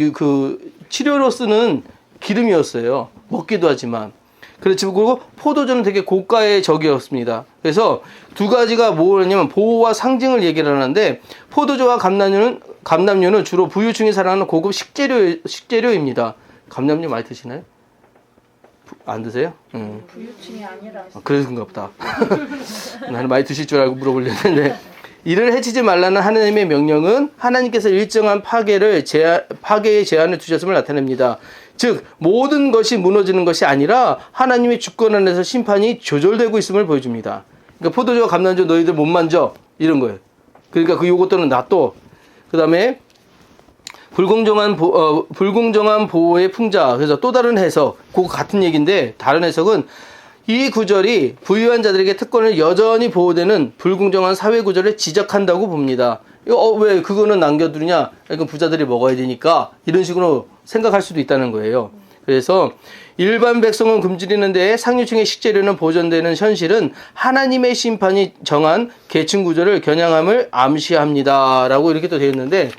기름이었어요. 먹기도 하지만. 그리고 포도주는 되게 고가의 적이었습니다. 그래서 두 가지가 뭐냐면 보호와 상징을 얘기를 하는데, 포도주와 감람류는 주로 부유층이 사랑하는 고급 식재료입니다. 감람류 많이 드시나요? 안 드세요? 부유층이 아니라. 그래서 그런가 보다. 나는 많이 드실 줄 알고 물어보려는데, 이를 해치지 말라는 하나님의 명령은 하나님께서 일정한 파괴의 제한을 두셨음을 나타냅니다. 즉 모든 것이 무너지는 것이 아니라 하나님의 주권 안에서 심판이 조절되고 있음을 보여줍니다. 그러니까 포도주와 감람주 너희들 못 만져 이런 거예요. 그러니까 그 요것들은 놔둬. 그 다음에 불공정한 보호의 풍자. 그래서 또 다른 해석, 그거 같은 얘기인데 다른 해석은 이 구절이 부유한 자들에게 특권을 여전히 보호되는 불공정한 사회 구조를 지적한다고 봅니다. 왜 그거는 남겨두느냐? 이건 부자들이 먹어야 되니까 이런 식으로 생각할 수도 있다는 거예요. 그래서 일반 백성은 굶주리는데 상류층의 식재료는 보존되는 현실은 하나님의 심판이 정한 계층 구조를 겨냥함을 암시합니다. 라고 이렇게 또 되어 있는데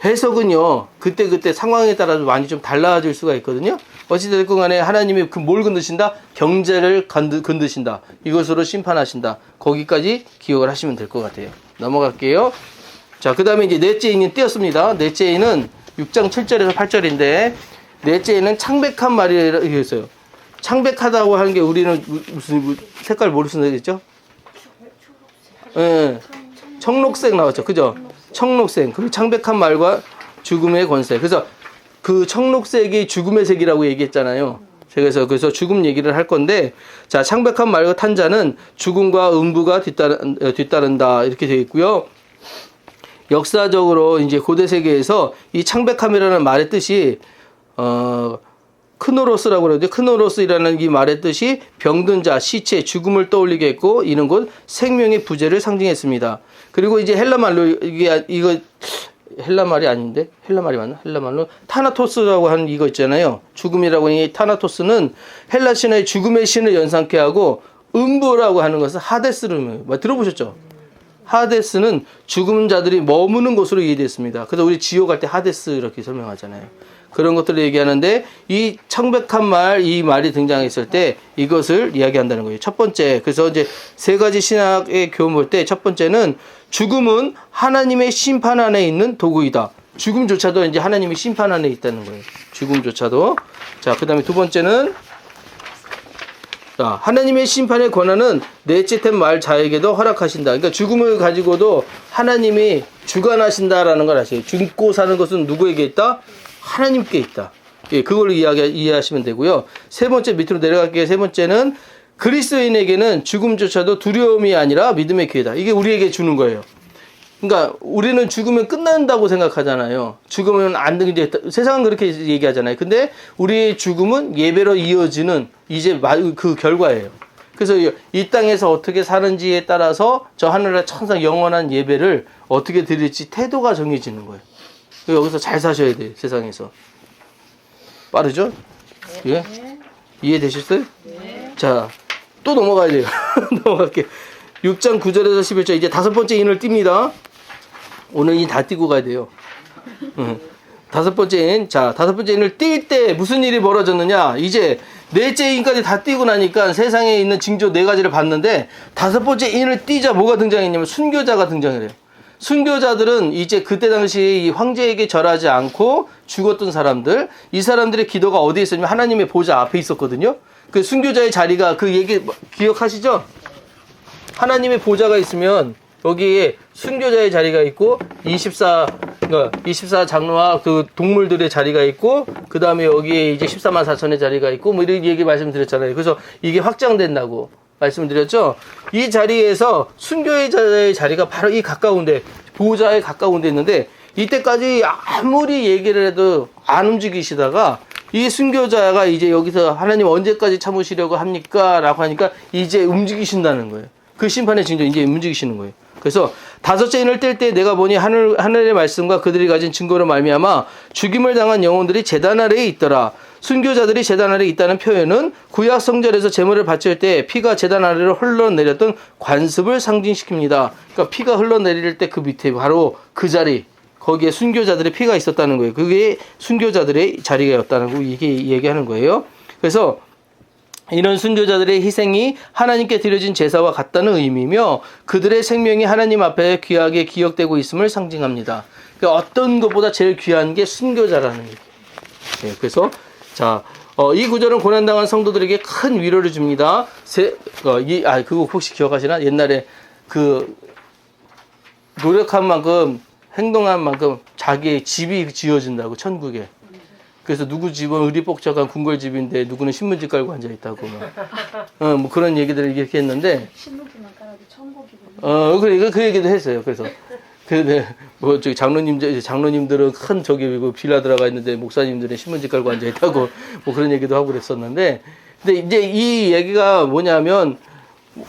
해석은요, 그때 상황에 따라서 많이 좀 달라질 수가 있거든요. 어찌됐건 간에 하나님이 뭘 건드신다? 경제를 건드신다. 이것으로 심판하신다. 거기까지 기억을 하시면 될 것 같아요. 넘어갈게요. 자, 그 다음에 이제 넷째 인이 띄었습니다. 넷째 인은 6장 7절에서 8절인데, 넷째 인은 창백한 말이라고 했어요. 창백하다고 하는 게 우리는 무슨 색깔 모르겠는 되겠죠? 예. 청록색 나왔죠. 그죠? 청록색. 그 창백한 말과 죽음의 권세. 그래서 그 청록색이 죽음의 색이라고 얘기했잖아요. 그래서 죽음 얘기를 할 건데, 자, 창백한 말과 탄자는 죽음과 음부가 뒤따른다. 이렇게 되어 있고요. 역사적으로 이제 고대 세계에서 이 창백함이라는 말의 뜻이, 크노로스라고 그러는데, 크노로스라는 이 말의 뜻이 병든 자, 시체, 죽음을 떠올리게 했고, 이는 곧 생명의 부재를 상징했습니다. 그리고 이제 헬라 말로, 이거, 헬라 말이 아닌데? 헬라 말이 맞나? 헬라 말로 타나토스라고 하는 이거 있잖아요. 죽음이라고 하는 이 타나토스는 헬라 신의 죽음의 신을 연상케 하고, 음부라고 하는 것은 하데스를 들어보셨죠? 하데스는 죽은 자들이 머무는 곳으로 이해됐습니다. 그래서 우리 지옥 갈 때 하데스 이렇게 설명하잖아요. 그런 것들을 얘기하는데, 이 창백한 말, 이 말이 등장했을 때 이것을 이야기한다는 거예요. 첫 번째, 그래서 이제 세 가지 신학의 교훈 볼 때 첫 번째는 죽음은 하나님의 심판 안에 있는 도구이다. 죽음조차도 이제 하나님의 심판 안에 있다는 거예요. 죽음조차도. 자, 그 다음에 두 번째는, 자, 하나님의 심판의 권한은 넷째 템 말 자에게도 허락하신다. 그러니까 죽음을 가지고도 하나님이 주관하신다라는 걸 아시죠. 죽고 사는 것은 누구에게 있다? 하나님께 있다. 예, 그걸 이해하시면 되고요. 세 번째, 밑으로 내려갈게요. 세 번째는 그리스도인에게는 죽음조차도 두려움이 아니라 믿음의 기회다. 이게 우리에게 주는 거예요. 그러니까 우리는 죽으면 끝난다고 생각하잖아요. 죽으면 안 되는, 이제 세상은 그렇게 얘기하잖아요. 근데 우리의 죽음은 예배로 이어지는 이제 그 결과예요. 그래서 이 땅에서 어떻게 사는지에 따라서 저 하늘의 천상 영원한 예배를 어떻게 드릴지 태도가 정해지는 거예요. 여기서 잘 사셔야 돼요. 세상에서. 빠르죠? 예? 이해되셨어요? 네. 자, 또 넘어가야 돼요. 넘어갈게요. 6장 9절에서 11절. 이제 다섯 번째 인을 띱니다. 오늘 인 다 띄고 가야 돼요. 다섯 번째 인. 자, 다섯 번째 인을 띌 때 무슨 일이 벌어졌느냐. 이제 넷째 인까지 다 띄고 나니까 세상에 있는 징조 네 가지를 봤는데, 다섯 번째 인을 띄자 뭐가 등장했냐면 순교자가 등장을 해요. 순교자들은 이제 그때 당시에 이 황제에게 절하지 않고 죽었던 사람들, 이 사람들의 기도가 어디에 있었냐면 하나님의 보좌 앞에 있었거든요. 그 순교자의 자리가, 그 얘기 기억하시죠? 하나님의 보좌가 있으면 여기에 순교자의 자리가 있고 24 장로와 그 동물들의 자리가 있고, 그 다음에 여기에 이제 14만 4천의 자리가 있고, 뭐 이런 얘기 말씀드렸잖아요. 그래서 이게 확장된다고 말씀드렸죠. 이 자리에서 순교자의 자리가 바로 이 가까운데, 보호자에 가까운데 있는데, 이때까지 아무리 얘기를 해도 안 움직이시다가 이 순교자가 이제 여기서 하나님 언제까지 참으시려고 합니까? 라고 하니까 이제 움직이신다는 거예요. 그 심판의 징조 이제 움직이시는 거예요. 그래서 다섯째 인을 뗄 때 내가 보니 하늘의 말씀과 그들이 가진 증거로 말미암아 죽임을 당한 영혼들이 제단 아래에 있더라. 순교자들이 제단 아래에 있다는 표현은 구약 성전에서 제물을 바칠 때 피가 제단 아래로 흘러내렸던 관습을 상징시킵니다. 그러니까 피가 흘러내릴 때 그 밑에 바로 그 자리, 거기에 순교자들의 피가 있었다는 거예요. 그게 순교자들의 자리였다는 거, 이게 얘기하는 거예요. 그래서 이런 순교자들의 희생이 하나님께 드려진 제사와 같다는 의미며, 그들의 생명이 하나님 앞에 귀하게 기억되고 있음을 상징합니다. 그러니까 어떤 것보다 제일 귀한 게 순교자라는 얘기예요. 네, 그래서 자, 이 구절은 고난당한 성도들에게 큰 위로를 줍니다. 그거 혹시 기억하시나? 옛날에 노력한 만큼, 행동한 만큼 자기의 집이 지어진다고, 천국에. 그래서 누구 집은 의리복잡한 궁궐집인데 누구는 신문지 깔고 앉아있다고. 뭐 그런 얘기들을 이렇게 했는데. 신문지만 깔아도 천국이군요. 그래, 그 얘기도 했어요. 그래서. 근데 뭐 저기 장로님들은 큰 저기 뭐 빌라 들어가 있는데 목사님들은 신문지 깔고 앉아 있다고 뭐 그런 얘기도 하고 그랬었는데, 근데 이제 이 얘기가 뭐냐면,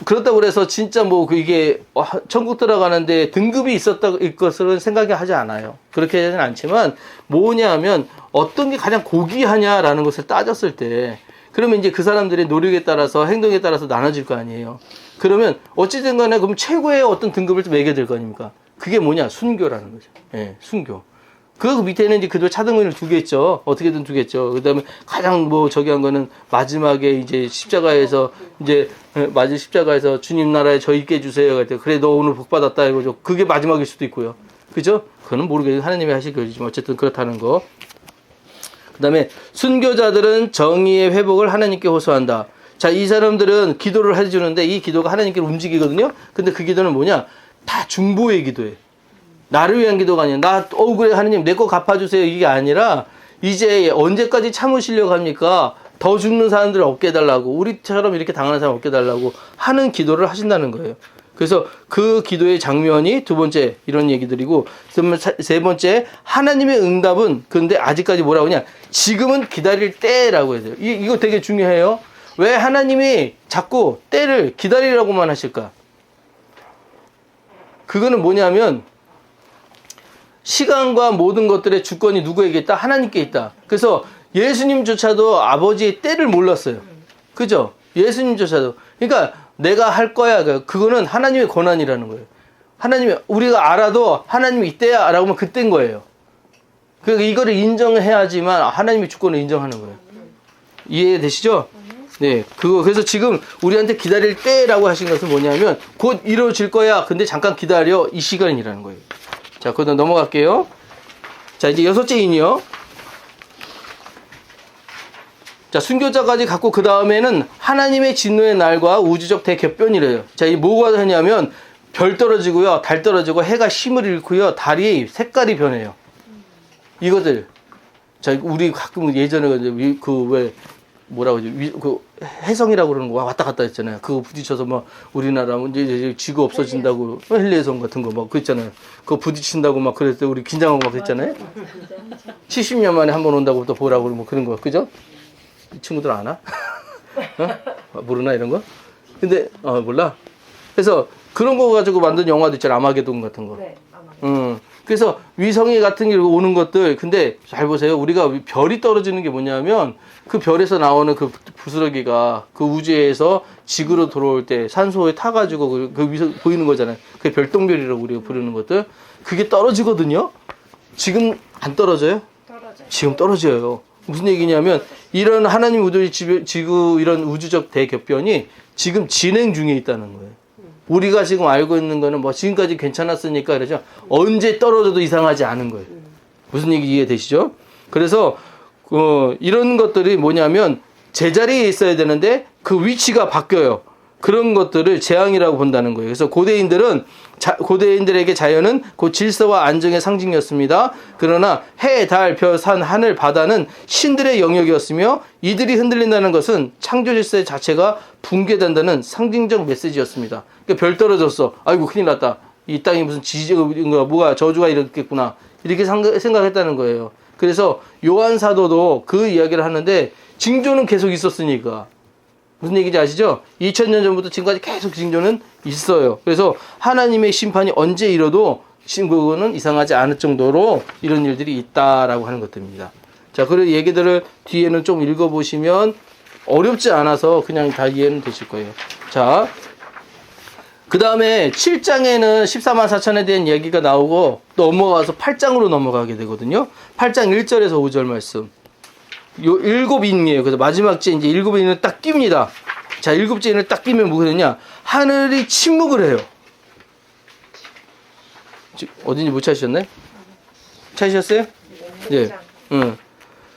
그렇다고 그래서 진짜 뭐 이게 천국 들어가는데 등급이 있을 것은 생각이 하지 않아요. 그렇게 하지는 않지만 뭐냐면 어떤 게 가장 고귀하냐라는 것을 따졌을 때, 그러면 이제 그 사람들의 노력에 따라서 행동에 따라서 나눠질 거 아니에요. 그러면 어찌든 간에 그럼 최고의 어떤 등급을 매게 될 거 아닙니까? 그게 뭐냐? 순교라는 거죠. 예, 순교. 그 밑에는 이제 그도 차등을 두겠죠. 어떻게든 두겠죠. 그 다음에 가장 뭐 저기 한 거는 마지막에 이제 십자가에서 이제 마지막 십자가에서 주님 나라에 저 있게 해주세요. 그래, 너 오늘 복 받았다 이거죠. 그게 마지막일 수도 있고요. 그죠? 그거는 모르겠어요. 하나님이 하실 거지만 어쨌든 그렇다는 거. 그 다음에 순교자들은 정의의 회복을 하나님께 호소한다. 자, 이 사람들은 기도를 해주는데 이 기도가 하나님께 움직이거든요. 근데 그 기도는 뭐냐? 다 중보의 기도예요. 나를 위한 기도가 아니라 그래 하나님 내 거 갚아주세요 이게 아니라, 이제 언제까지 참으시려고 합니까? 더 죽는 사람들 없게 해달라고, 우리처럼 이렇게 당하는 사람 없게 해달라고 하는 기도를 하신다는 거예요. 그래서 그 기도의 장면이 두 번째 이런 얘기들이고, 세 번째 하나님의 응답은, 근데 아직까지 뭐라고 하냐, 지금은 기다릴 때라고 해야 돼요. 이거 되게 중요해요. 왜 하나님이 자꾸 때를 기다리라고만 하실까? 그거는 뭐냐면 시간과 모든 것들의 주권이 누구에게 있다? 하나님께 있다. 그래서 예수님조차도 아버지의 때를 몰랐어요. 그죠? 예수님조차도. 그러니까 내가 할 거야. 그거는 하나님의 권한이라는 거예요. 하나님이, 우리가 알아도 하나님이 이때야 라고 하면 그때인 거예요. 그러니까 이거를 인정해야지만 하나님의 주권을 인정하는 거예요. 이해되시죠? 네. 그래서 지금 우리한테 기다릴 때라고 하신 것은 뭐냐면 곧 이루어질 거야. 근데 잠깐 기다려. 이 시간이라는 거예요. 자, 그다음 넘어갈게요. 자, 이제 여섯째 인이요. 자, 순교자까지 갖고 그 다음에는 하나님의 진노의 날과 우주적 대격변이래요. 자, 이 뭐가 하냐면 별 떨어지고요, 달 떨어지고, 해가 힘을 잃고요, 달이 색깔이 변해요. 이것들. 자, 우리 가끔 예전에 왜 뭐라고 하지? 해성이라고 그러는 거 왔다 갔다 했잖아요. 그거 부딪혀서 막 우리나라 이제 지구 없어진다고, 헬리해성 같은 거 막 그랬잖아요. 그거 부딪힌다고 막 그랬을 때 우리 긴장하고 막 그랬잖아요. 70년 만에 한 번 온다고 또 보라고 뭐 그런 거, 그죠? 이 친구들 아나? 모르나 이런 거? 근데 몰라. 그래서 그런 거 가지고 만든 영화도 있잖아. 아마게돈 같은 거. 네, 아마게돈. 그래서 위성이 같은 게 오는 것들, 근데 잘 보세요. 우리가 별이 떨어지는 게 뭐냐면 그 별에서 나오는 그 부스러기가 그 우주에서 지구로 돌아올 때 산소에 타가지고 그 위성 보이는 거잖아요. 그게 별똥별이라고 우리가 부르는 것들. 그게 떨어지거든요. 지금 안 떨어져요? 떨어져요. 지금 떨어져요. 무슨 얘기냐면 이런 하나님 우주의 지구 이런 우주적 대격변이 지금 진행 중에 있다는 거예요. 우리가 지금 알고 있는 거는 뭐 지금까지 괜찮았으니까 그러죠. 언제 떨어져도 이상하지 않은 거예요. 무슨 얘기 이해되시죠? 그래서 이런 것들이 뭐냐면 제자리에 있어야 되는데 그 위치가 바뀌어요. 그런 것들을 재앙이라고 본다는 거예요. 그래서 고대인들에게 자연은 곧 질서와 안정의 상징이었습니다. 그러나 해, 달, 별, 산, 하늘, 바다는 신들의 영역이었으며 이들이 흔들린다는 것은 창조 질서 자체가 붕괴된다는 상징적 메시지였습니다. 그러니까 별 떨어졌어. 아이고 큰일 났다. 이 땅이 무슨 뭐가 저주가 이렇겠구나. 이렇게 생각했다는 거예요. 그래서 요한 사도도 그 이야기를 하는데 징조는 계속 있었으니까. 무슨 얘기인지 아시죠? 2000년 전부터 지금까지 계속 징조는 있어요. 그래서 하나님의 심판이 언제 이뤄도 그거는 이상하지 않을 정도로 이런 일들이 있다라고 하는 것들입니다. 자, 그런 얘기들을 뒤에는 좀 읽어보시면 어렵지 않아서 그냥 다 이해는 되실 거예요. 자, 그 다음에 7장에는 14만 4천에 대한 얘기가 나오고 또 넘어가서 8장으로 넘어가게 되거든요. 8장 1절에서 5절 말씀. 요 일곱 인이에요. 그래서 마지막 째 이제 일곱 인을 딱 띄웁니다. 자, 일곱째 인을 딱 띄면 뭐가 되냐? 하늘이 침묵을 해요. 어딘지 못 찾으셨나요? 찾으셨어요? 네.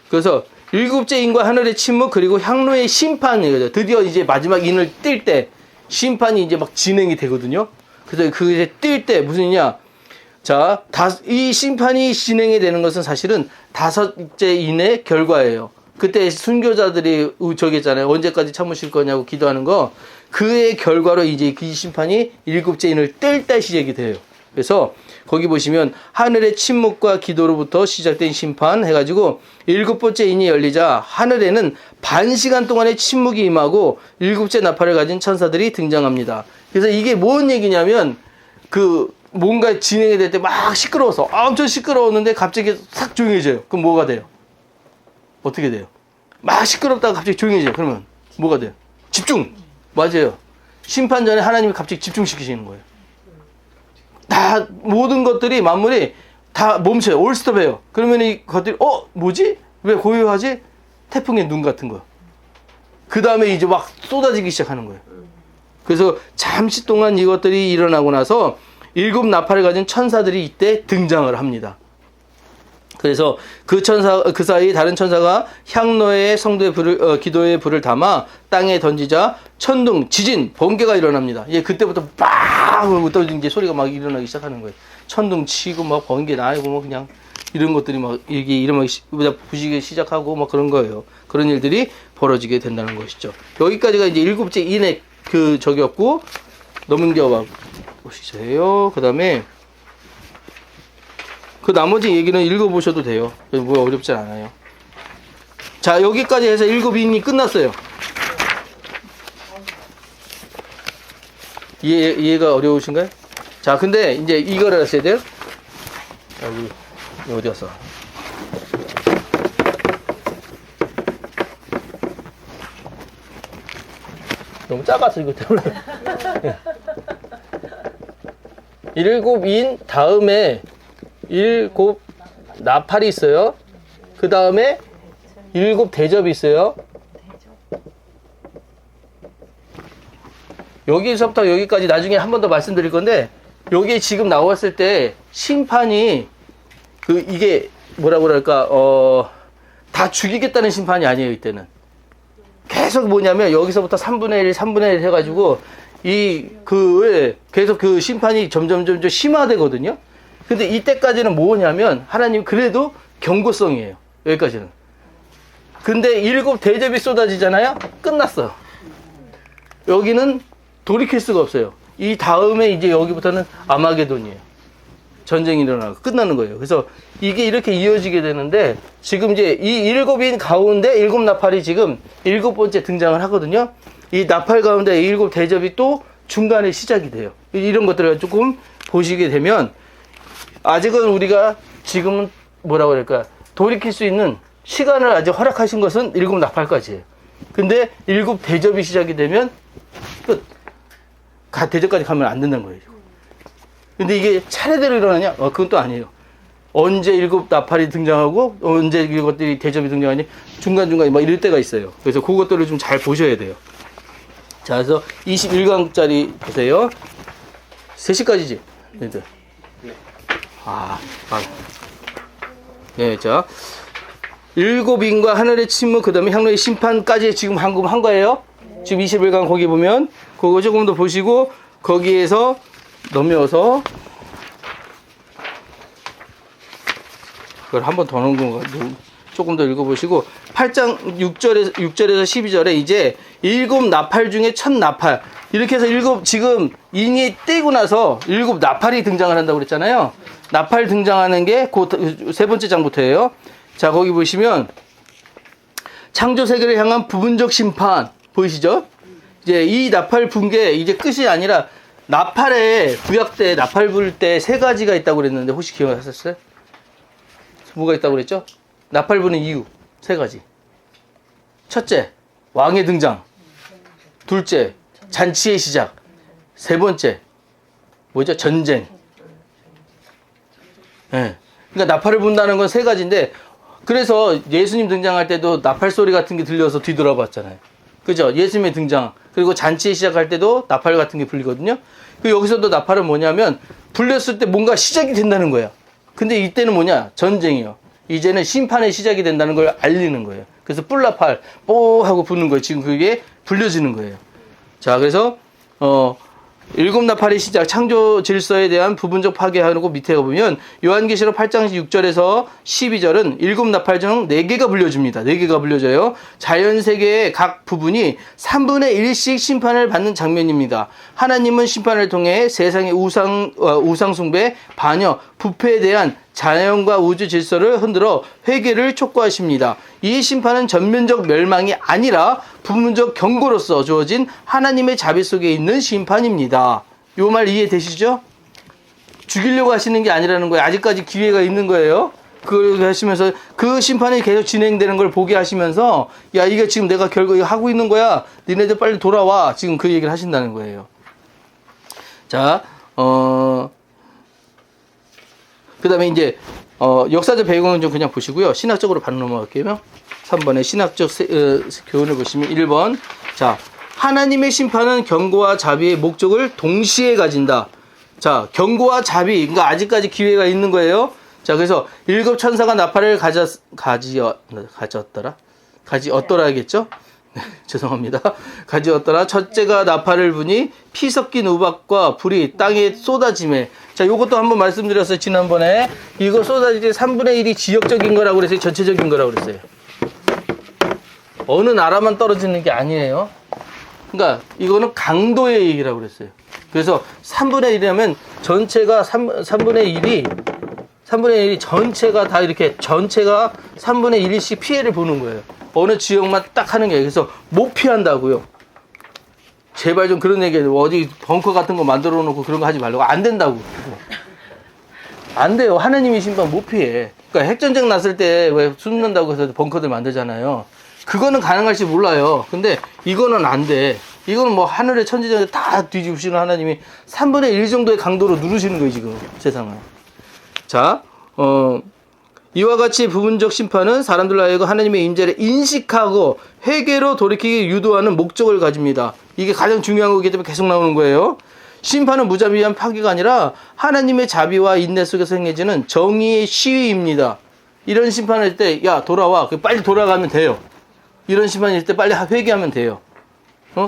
그래서 일곱째 인과 하늘의 침묵 그리고 향로의 심판이거든요. 드디어 이제 마지막 인을 뜰 때 심판이 이제 막 진행이 되거든요. 그래서 그게 뜰 때 무슨 일이냐? 자, 이 심판이 진행이 되는 것은 사실은 5째 인의 결과예요. 그때 순교자들이 저기 있잖아요. 언제까지 참으실 거냐고 기도하는 거. 그의 결과로 이제 그 심판이 7째 인을 뗄 때 시작이 돼요. 그래서 거기 보시면 하늘의 침묵과 기도로부터 시작된 심판 해가지고 7번째 인이 열리자 하늘에는 반 시간 동안의 침묵이 임하고 7째 나팔을 가진 천사들이 등장합니다. 그래서 이게 뭔 얘기냐면 뭔가 진행이 될 때 막 시끄러워서 엄청 시끄러웠는데 갑자기 싹 조용해져요. 그럼 뭐가 돼요? 어떻게 돼요? 막 시끄럽다가 갑자기 조용해져요. 그러면 뭐가 돼요? 집중! 맞아요. 심판 전에 하나님이 갑자기 집중시키시는 거예요. 다 모든 것들이 만물이 다 멈춰요. 올스톱해요. 그러면 이 것들이 뭐지? 왜 고요하지? 태풍의 눈 같은 거. 그 다음에 이제 막 쏟아지기 시작하는 거예요. 그래서 잠시 동안 이것들이 일어나고 나서 7 나팔을 가진 천사들이 이때 등장을 합니다. 그래서 그 사이 다른 천사가 향로에 성도의 불을, 기도의 불을 담아 땅에 던지자 천둥, 지진, 번개가 일어납니다. 그때부터 빵! 또 이제 소리가 막 일어나기 시작하는 거예요. 천둥 치고 막 번개 나고 뭐 그냥 이런 것들이 막 이게 일어나기 부시기 시작하고 막 그런 거예요. 그런 일들이 벌어지게 된다는 것이죠. 여기까지가 이제 7째 인의 적이었고, 넘겨 보시세요. 그 다음에 그 나머지 얘기는 읽어보셔도 돼요. 뭐 어렵지 않아요. 자, 여기까지 해서 7인이 끝났어요. 이해가 어려우신가요? 자, 근데 이제 이거를 하셔야 돼요. 여기 어디 갔어? 너무 작아서 이거 때문에. 7인 다음에 7 나팔이 있어요. 그 다음에 7 대접이 있어요. 여기서부터 여기까지 나중에 한 번 더 말씀드릴 건데, 여기 지금 나왔을 때 심판이 이게 뭐라고 그럴까 다 죽이겠다는 심판이 아니에요. 이때는 계속 뭐냐면 여기서부터 3분의 1 3분의 1 해가지고 계속 그 심판이 점점 심화되거든요. 근데 이때까지는 뭐냐면 하나님 그래도 경고성이에요. 여기까지는. 근데 7 대접이 쏟아지잖아요. 끝났어. 여기는 돌이킬 수가 없어요. 이 다음에 이제 여기부터는 아마게돈이에요. 전쟁이 일어나고 끝나는 거예요. 그래서 이게 이렇게 이어지게 되는데, 지금 이제 이 7인 가운데 7 나팔이 지금 7번째 등장을 하거든요. 이 나팔 가운데 7 대접이 또 중간에 시작이 돼요. 이런 것들을 조금 보시게 되면, 아직은 우리가 지금은 뭐라고 그럴까, 돌이킬 수 있는 시간을 아직 허락하신 것은 7 나팔까지예요. 근데 7 대접이 시작이 되면 끝. 대접까지 가면 안 된다는 거예요. 근데 이게 차례대로 일어나냐? 그건 또 아니에요. 언제 7 나팔이 등장하고 언제 이것들이 대접이 등장하니 중간중간에 막 이럴 때가 있어요. 그래서 그것들을 좀 잘 보셔야 돼요. 자, 그래서 21강짜리 보세요. 3시까지지? 얘들. 네, 자. 7인과 하늘의 침묵, 그 다음에 향로의 심판까지 지금 한 거예요. 지금 21강 거기 보면, 그거 조금 더 보시고, 거기에서 넘겨서, 그걸 한 번 더 넣은 건가? 조금 더 읽어보시고, 8장 6절에서 12절에 이제 7 나팔 중에 첫 나팔. 이렇게 해서 지금 인이 떼고 나서 7 나팔이 등장을 한다고 그랬잖아요. 나팔 등장하는 게 그 3번째 장부터예요. 자, 거기 보시면, 창조 세계를 향한 부분적 심판. 보이시죠? 이제 이 나팔 붕괴, 이제 끝이 아니라, 나팔에, 구약 때, 나팔 불 때 3가지가 있다고 그랬는데, 혹시 기억하셨어요? 뭐가 있다고 그랬죠? 나팔 부는 이유, 3가지. 첫째, 왕의 등장. 둘째, 잔치의 시작. 3번째, 뭐죠? 전쟁. 예. 그러니까 나팔을 분다는 건 3가지인데, 그래서 예수님 등장할 때도 나팔 소리 같은 게 들려서 뒤돌아봤잖아요. 그죠? 예수님의 등장. 그리고 잔치 시작할 때도 나팔 같은 게 불리거든요. 그 여기서도 나팔은 뭐냐면, 불렸을 때 뭔가 시작이 된다는 거야. 근데 이때는 뭐냐? 전쟁이요. 이제는 심판의 시작이 된다는 걸 알리는 거예요. 그래서 뿔나팔, 뽀 하고 부는 거예요. 지금 그게 불려지는 거예요. 자, 그래서, 일곱 나팔의 시작, 창조 질서에 대한 부분적 파괴하고 밑에 가보면 요한계시록 8장 6절에서 12절은 일곱 나팔 중 4개가 불려줍니다. 4개가 불려져요. 자연세계의 각 부분이 3분의 1씩 심판을 받는 장면입니다. 하나님은 심판을 통해 세상의 우상숭배, 반역, 부패에 대한 자연과 우주 질서를 흔들어 회개를 촉구하십니다. 이 심판은 전면적 멸망이 아니라 부분적 경고로서 주어진 하나님의 자비 속에 있는 심판입니다. 요 말 이해되시죠? 죽이려고 하시는 게 아니라는 거예요. 아직까지 기회가 있는 거예요. 그걸 하시면서 그 심판이 계속 진행되는 걸 보게 하시면서 야, 이게 지금 내가 결국 하고 있는 거야. 니네들 빨리 돌아와. 지금 그 얘기를 하신다는 거예요. 자, 그 다음에 이제 역사적 배경은 좀 그냥 보시고요. 신학적으로 바로 넘어갈게요. 3번에 신학적 교훈을 보시면 1번. 자, 하나님의 심판은 경고와 자비의 목적을 동시에 가진다. 자, 경고와 자비. 그러니까 아직까지 기회가 있는 거예요. 자, 그래서 일곱 천사가 나팔을 가지었더라 하겠죠? 네, 죄송합니다. 가지었더라. 첫째가 나팔을 부니 피 섞인 우박과 불이 땅에 쏟아지매. 자, 요것도 한번 말씀드렸어요. 지난번에. 이거 쏟아질 때 3분의 1이 지역적인 거라고 그랬어요. 전체적인 거라고 그랬어요. 어느 나라만 떨어지는 게 아니에요. 그러니까 이거는 강도의 얘기라고 그랬어요. 그래서 3분의 1이라면 전체가 3분의 1이 전체가 다 이렇게 전체가 3분의 1씩 피해를 보는 거예요. 어느 지역만 딱 하는 게. 그래서 못 피한다고요. 제발 좀 그런 얘기 해요. 어디 벙커 같은 거 만들어 놓고 그런 거 하지 말라고. 안 된다고. 안 돼요. 하나님이 심판 못 피해. 그러니까 핵전쟁 났을 때 왜 숨는다고 해서 벙커들 만들잖아요. 그거는 가능할지 몰라요. 근데 이거는 안 돼. 이거는 뭐 하늘의 천지전에 다 뒤집으시는 하나님이 3분의 1 정도의 강도로 누르시는 거예요, 지금 세상을. 자, 이와 같이 부분적 심판은 사람들로 하여금 하나님의 임재를 인식하고 회개로 돌이키게 유도하는 목적을 가집니다. 이게 가장 중요한 거기 때문에 계속 나오는 거예요. 심판은 무자비한 파괴가 아니라 하나님의 자비와 인내 속에서 행해지는 정의의 시위입니다. 이런 심판할 때, 야, 돌아와. 빨리 돌아가면 돼요. 이런 심판일 때 빨리 회개하면 돼요.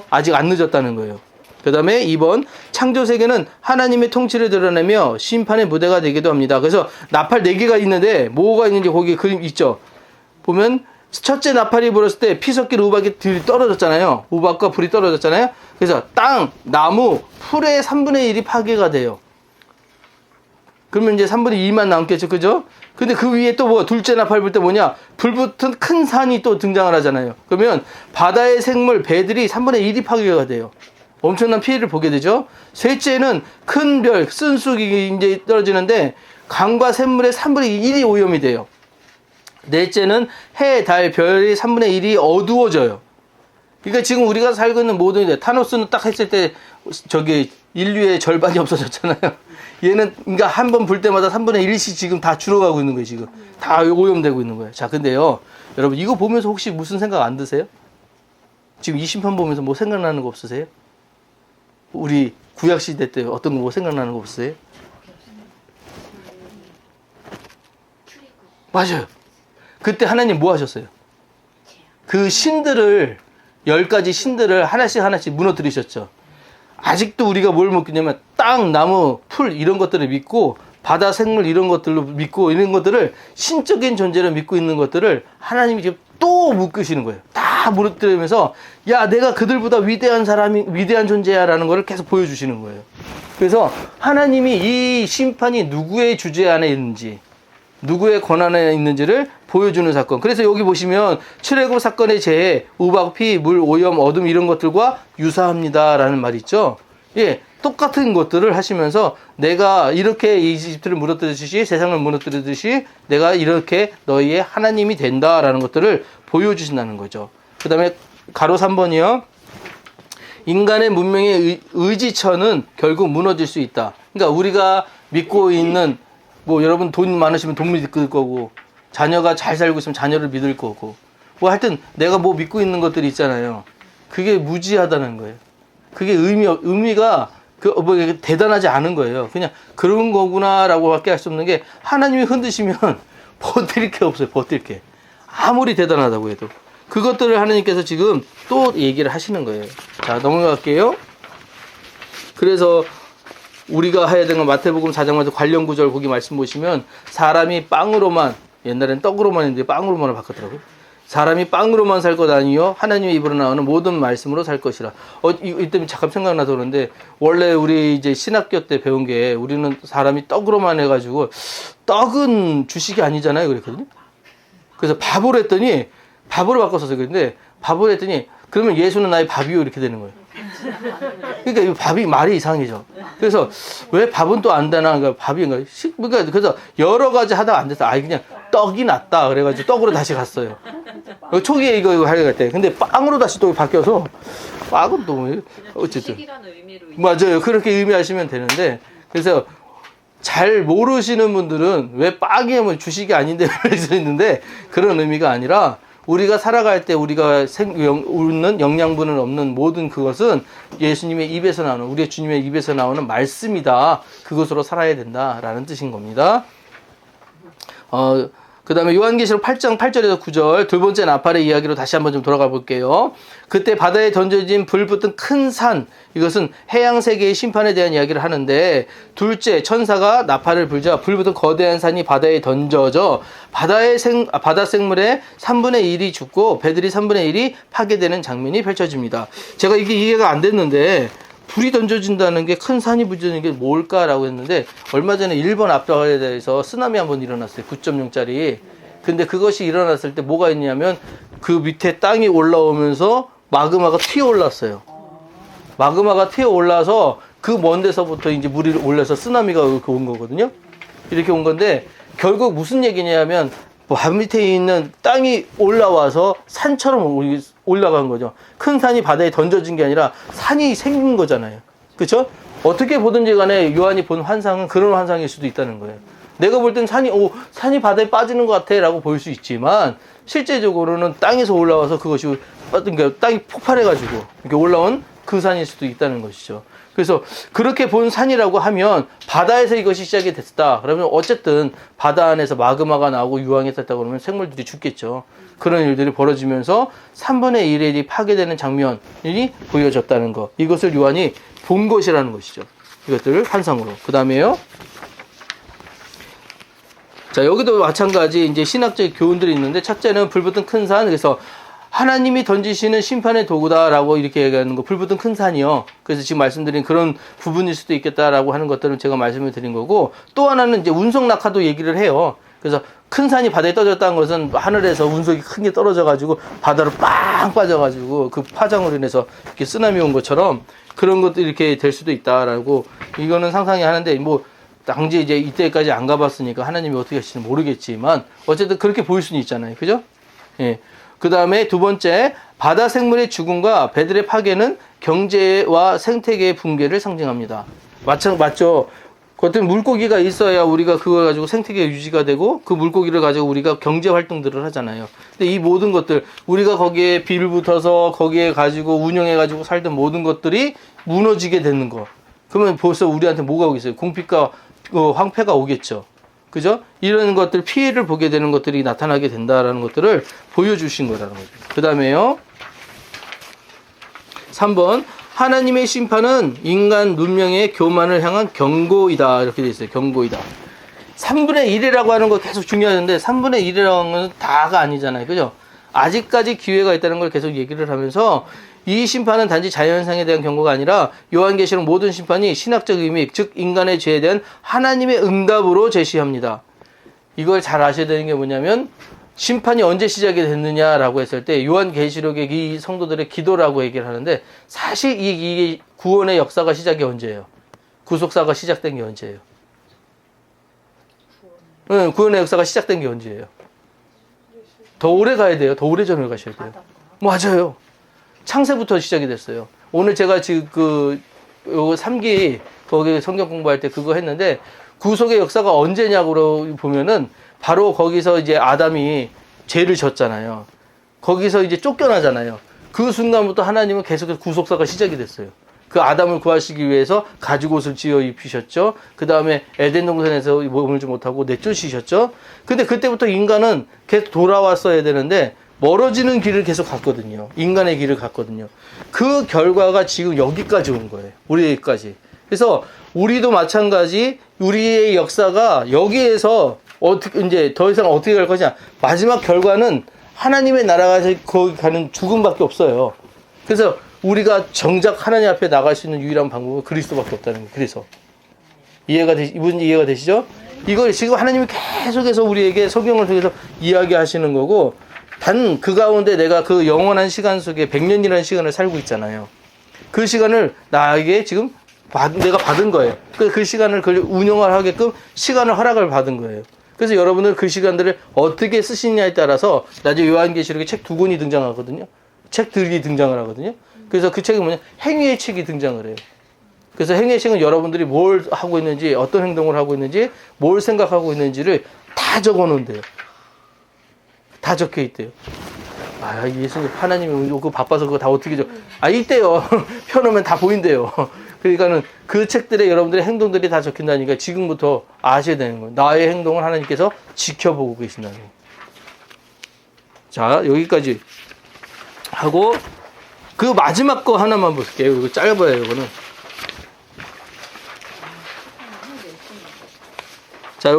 아직 안 늦었다는 거예요. 그 다음에 2번, 창조세계는 하나님의 통치를 드러내며 심판의 무대가 되기도 합니다. 그래서 나팔 4개가 있는데 뭐가 있는지 거기 그림 있죠. 보면 첫째 나팔이 불었을 때 피 섞인 우박이 떨어졌잖아요. 우박과 불이 떨어졌잖아요. 그래서 땅, 나무, 풀의 3분의 1이 파괴가 돼요. 그러면 이제 3분의 2만 남겠죠. 그죠? 근데 그 위에 또 뭐 둘째 나팔 불 때 뭐냐? 불붙은 큰 산이 또 등장을 하잖아요. 그러면 바다의 생물, 배들이 3분의 1이 파괴가 돼요. 엄청난 피해를 보게 되죠. 셋째는 큰 별, 쓴쑥이 이제 떨어지는데 강과 샘물의 3분의 1이 오염이 돼요. 넷째는 해, 달, 별이 3분의 1이 어두워져요. 그러니까 지금 우리가 살고 있는 모든 게 타노스는 딱 했을 때 저기 인류의 절반이 없어졌잖아요. 얘는 그러니까 한 번 불 때마다 3분의 1씩 지금 다 줄어가고 있는 거예요. 지금 다 오염되고 있는 거예요. 자, 근데요, 여러분 이거 보면서 혹시 무슨 생각 안 드세요? 지금 이 심판 보면서 뭐 생각나는 거 없으세요? 우리 구약 시대 때 어떤 거 뭐 생각나는 거 없으세요? 맞아요. 그때 하나님 뭐 하셨어요? 그 신들을 10가지 신들을 하나씩 무너뜨리셨죠. 아직도 우리가 뭘 믿냐면 땅, 나무, 풀 이런 것들을 믿고 바다 생물 이런 것들로 믿고 이런 것들을 신적인 존재를 믿고 있는 것들을 하나님이 지금 또 묶으시는 거예요. 다 무너뜨리면서 야, 내가 그들보다 위대한 존재야 라는 거를 계속 보여주시는 거예요. 그래서 하나님이 이 심판이 누구의 주제 안에 있는지 누구의 권한에 있는지를 보여주는 사건. 그래서 여기 보시면 출애굽 사건의 재해, 우박, 피, 물, 오염, 어둠 이런 것들과 유사합니다라는 말이 있죠. 예, 똑같은 것들을 하시면서 내가 이렇게 이집트를 무너뜨리듯이 세상을 무너뜨리듯이 내가 이렇게 너희의 하나님이 된다라는 것들을 보여주신다는 거죠. 그 다음에 가로 3번이요. 인간의 문명의 의지처는 결국 무너질 수 있다. 그러니까 우리가 믿고 있는 뭐 여러분 돈 많으시면 돈 믿을 거고 자녀가 잘 살고 있으면 자녀를 믿을 거고 뭐 하여튼 내가 뭐 믿고 있는 것들이 있잖아요. 그게 무지하다는 거예요. 그게 의미가 뭐 대단하지 않은 거예요. 그냥 그런 거구나라고 밖에 할 수 없는 게 하나님이 흔드시면 버틸 게 없어요. 버틸 게. 아무리 대단하다고 해도. 그것들을 하나님께서 지금 또 얘기를 하시는 거예요. 자, 넘어갈게요. 그래서 우리가 해야 되는 건 마태복음 4장마다 관련 구절 거기 말씀 보시면 사람이 빵으로만, 옛날엔 떡으로만 했는데 빵으로만을 바꿨더라고요. 사람이 빵으로만 살 것 아니요 하나님의 입으로 나오는 모든 말씀으로 살 것이라. 이때 잠깐 생각나서 그러는데, 원래 우리 이제 신학교 때 배운 게, 우리는 사람이 떡으로만 해가지고 떡은 주식이 아니잖아요 그랬거든요. 그래서 밥으로 했더니, 밥으로 바꿔서 그랬는데, 밥으로 했더니 그러면 예수는 나의 밥이요 이렇게 되는 거예요. 그러니까 이 밥이 말이 이상해져. 그래서 왜 밥은 또 안 되나? 그러니까 밥인가? 그러니까 그래서 여러 가지 하다가 안 돼서 그냥 떡이 낫다 그래가지고 떡으로 다시 갔어요. 초기에 이거 하려고 했대. 근데 빵으로 다시 또 바뀌어서 빵은 또 뭐, 어쨌든 맞아요. 그렇게 의미하시면 되는데, 그래서 잘 모르시는 분들은 왜 빵이 뭐 주식이 아닌데 그래서 있는데, 그런 의미가 아니라 우리가 살아갈 때 우리가 얻는 영양분은 없는 모든 그것은 예수님의 입에서 나오는, 우리의 주님의 입에서 나오는 말씀이다. 그것으로 살아야 된다라는 뜻인 겁니다. 그 다음에 요한계시록 8장 8절에서 9절 두 번째 나팔의 이야기로 다시 한번 좀 돌아가 볼게요. 그때 바다에 던져진 불붙은 큰 산, 이것은 해양 세계의 심판에 대한 이야기를 하는데, 둘째 천사가 나팔을 불자 불붙은 거대한 산이 바다에 던져져 바다 생물의 3분의 1이 죽고 배들이 3분의 1이 파괴되는 장면이 펼쳐집니다. 제가 이게 이해가 안 됐는데, 불이 던져진다는 게, 큰 산이 부서지는 게 뭘까라고 했는데, 얼마 전에 일본 앞바다에 대해서 쓰나미 한번 일어났어요. 9.0짜리. 근데 그것이 일어났을 때 뭐가 있냐면, 그 밑에 땅이 올라오면서 마그마가 튀어 올랐어요. 마그마가 튀어 올라서 그 먼 데서부터 이제 물이 올라서 쓰나미가 이렇게 온 거거든요. 이렇게 온 건데, 결국 무슨 얘기냐면, 바 밑에 있는 땅이 올라와서 산처럼 올라간 거죠. 큰 산이 바다에 던져진 게 아니라 산이 생긴 거잖아요. 그렇죠? 어떻게 보든지 간에 요한이 본 환상은 그런 환상일 수도 있다는 거예요. 내가 볼 땐 산이 바다에 빠지는 것 같아 라고 볼 수 있지만, 실제적으로는 땅에서 올라와서 그것이, 그러니까 땅이 폭발해가지고 이렇게 올라온 그 산일 수도 있다는 것이죠. 그래서 그렇게 본 산이라고 하면 바다에서 이것이 시작이 됐다. 그러면 어쨌든 바다 안에서 마그마가 나오고 유황이 탔다 그러면 생물들이 죽겠죠. 그런 일들이 벌어지면서 3분의 1의 일이 파괴되는 장면이 보여졌다는 것. 이것을 요한이 본 것이라는 것이죠. 이것들을 환상으로. 그 다음에요. 자, 여기도 마찬가지 이제 신학적 교훈들이 있는데, 첫째는 불붙은 큰 산. 그래서 하나님이 던지시는 심판의 도구다라고 이렇게 얘기하는 거, 불붙은 큰 산이요. 그래서 지금 말씀드린 그런 부분일 수도 있겠다라고 하는 것들은 제가 말씀을 드린 거고, 또 하나는 이제 운석 낙하도 얘기를 해요. 그래서 큰 산이 바다에 떨어졌다는 것은 하늘에서 운석이 큰 게 떨어져가지고 바다로 빵 빠져가지고 그 파장으로 인해서 이렇게 쓰나미 온 것처럼 그런 것도 이렇게 될 수도 있다라고, 이거는 상상이 하는데, 뭐 당시 이제 이때까지 안 가봤으니까 하나님이 어떻게 하실지 모르겠지만 어쨌든 그렇게 보일 수는 있잖아요. 그죠? 예. 그 다음에 두 번째, 바다 생물의 죽음과 배들의 파괴는 경제와 생태계의 붕괴를 상징합니다. 맞죠? 그 어떤 물고기가 있어야 우리가 그걸 가지고 생태계가 유지가 되고, 그 물고기를 가지고 우리가 경제 활동들을 하잖아요. 근데 이 모든 것들, 우리가 거기에 비를 붙어서 거기에 가지고 운영해가지고 살던 모든 것들이 무너지게 되는 거. 그러면 벌써 우리한테 뭐가 오겠어요? 공핍과 황폐가 오겠죠. 그죠? 이런 것들, 피해를 보게 되는 것들이 나타나게 된다라는 것들을 보여주신 거라는 거죠. 그 다음에요. 3번. 하나님의 심판은 인간 문명의 교만을 향한 경고이다. 이렇게 되어 있어요. 경고이다. 3분의 1이라고 하는 거 계속 중요한데, 3분의 1이라는 건 다가 아니잖아요. 그죠? 아직까지 기회가 있다는 걸 계속 얘기를 하면서, 이 심판은 단지 자연상에 대한 경고가 아니라 요한계시록 모든 심판이 신학적 의미, 즉 인간의 죄에 대한 하나님의 응답으로 제시합니다. 이걸 잘 아셔야 되는 게 뭐냐면, 심판이 언제 시작이 됐느냐라고 했을 때 요한계시록의 이 성도들의 기도라고 얘기를 하는데, 사실 이 구원의 역사가 시작이 언제예요? 구속사가 시작된 게 언제예요? 구원의 역사가 시작된 게 언제예요? 더 오래 가야 돼요. 더 오래 전을 가셔야 돼요. 맞아요. 창세부터 시작이 됐어요. 오늘 제가 지금 요거 3기 거기 성경 공부할 때 그거 했는데, 구속의 역사가 언제냐고 보면은 바로 거기서 이제 아담이 죄를 졌잖아요. 거기서 이제 쫓겨나잖아요. 그 순간부터 하나님은 계속해서 구속사가 시작이 됐어요. 그 아담을 구하시기 위해서 가죽옷을 지어 입히셨죠. 그 다음에 에덴 동산에서 머물지 못하고 내쫓으셨죠. 근데 그때부터 인간은 계속 돌아왔어야 되는데 멀어지는 길을 계속 갔거든요. 인간의 길을 갔거든요. 그 결과가 지금 여기까지 온 거예요. 우리에게까지. 그래서 우리도 마찬가지 우리의 역사가 여기에서 어떻게 이제 더 이상 어떻게 갈 거냐. 마지막 결과는 하나님의 나라가 거기 가는 죽음밖에 없어요. 그래서 우리가 정작 하나님 앞에 나갈 수 있는 유일한 방법은 그리스도밖에 없다는 거예요. 그래서 이분 이해가 되시죠? 이걸 지금 하나님이 계속해서 우리에게 성경을 통해서 이야기하시는 거고, 단 그 가운데 내가 그 영원한 시간 속에 100년이라는 시간을 살고 있잖아요. 그 시간을 나에게 지금 내가 받은 거예요. 그 시간을 그걸 운영을 하게끔 시간을 허락을 받은 거예요. 그래서 여러분은 그 시간들을 어떻게 쓰시냐에 따라서 나중에 요한계시록에 책 2권이 등장하거든요. 책들이 등장을 하거든요. 그래서 그 책이 뭐냐? 행위의 책이 등장을 해요. 그래서 행위의 책은 여러분들이 뭘 하고 있는지, 어떤 행동을 하고 있는지, 뭘 생각하고 있는지를 다 적어 놓은대요. 다 적혀 있대요. 아, 예수님, 하나님이 그거 바빠서 그거 다 어떻게 이때요. 펴놓으면 다 보인대요. 그러니까는 그 책들에 여러분들의 행동들이 다 적힌다니까 지금부터 아셔야 되는 거예요. 나의 행동을 하나님께서 지켜보고 계신다는 거예요. 자, 여기까지 하고, 그 마지막 거 하나만 볼게요. 이거 짧아요, 이거는. 자,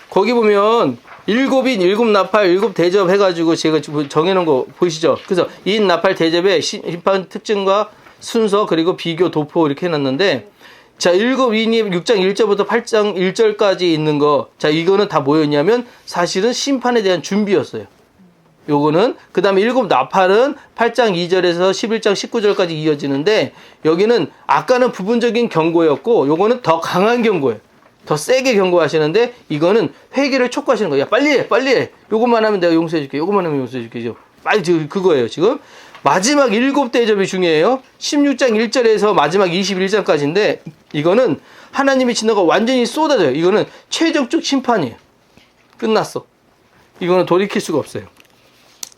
거기 보면, 일곱 나팔, 일곱 대접 해가지고 제가 정해놓은 거 보이시죠? 그래서 이 나팔 대접의 심판 특징과 순서, 그리고 비교, 도포 이렇게 해놨는데, 자, 일곱 인이 6장 1절부터 8장 1절까지 있는 거, 자, 이거는 다 뭐였냐면 사실은 심판에 대한 준비였어요. 요거는, 그 다음에 일곱 나팔은 8장 2절에서 11장 19절까지 이어지는데, 여기는 아까는 부분적인 경고였고, 요거는 더 강한 경고예요. 더 세게 경고하시는데, 이거는 회개를 촉구하시는 거예요. 야, 빨리 해, 빨리 해. 요것만 하면 내가 용서해줄게. 요것만 하면 용서해줄게. 빨리, 그거예요, 지금. 마지막 일곱 대접이 중요해요. 16장 1절에서 마지막 21장까지인데, 이거는 하나님의 진노가 완전히 쏟아져요. 이거는 최종적 심판이에요. 끝났어. 이거는 돌이킬 수가 없어요.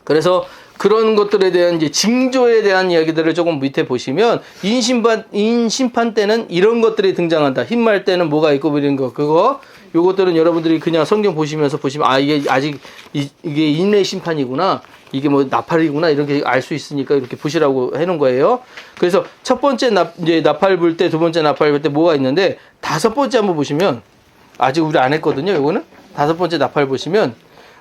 그래서 그런 것들에 대한 이제 징조에 대한 이야기들을 조금 밑에 보시면, 인심판 때는 이런 것들이 등장한다. 흰말 때는 뭐가 있고 이런 거, 요것들은 여러분들이 그냥 성경 보시면서 보시면, 이게 아직 이게 인내 심판이구나. 이게 뭐 나팔이구나. 이렇게 알 수 있으니까 이렇게 보시라고 해놓은 거예요. 그래서 첫 번째 이제 나팔 불 때, 두 번째 나팔 불 때 뭐가 있는데, 다섯 번째 한번 보시면, 아직 우리 안 했거든요. 요거는 다섯 번째 나팔 보시면,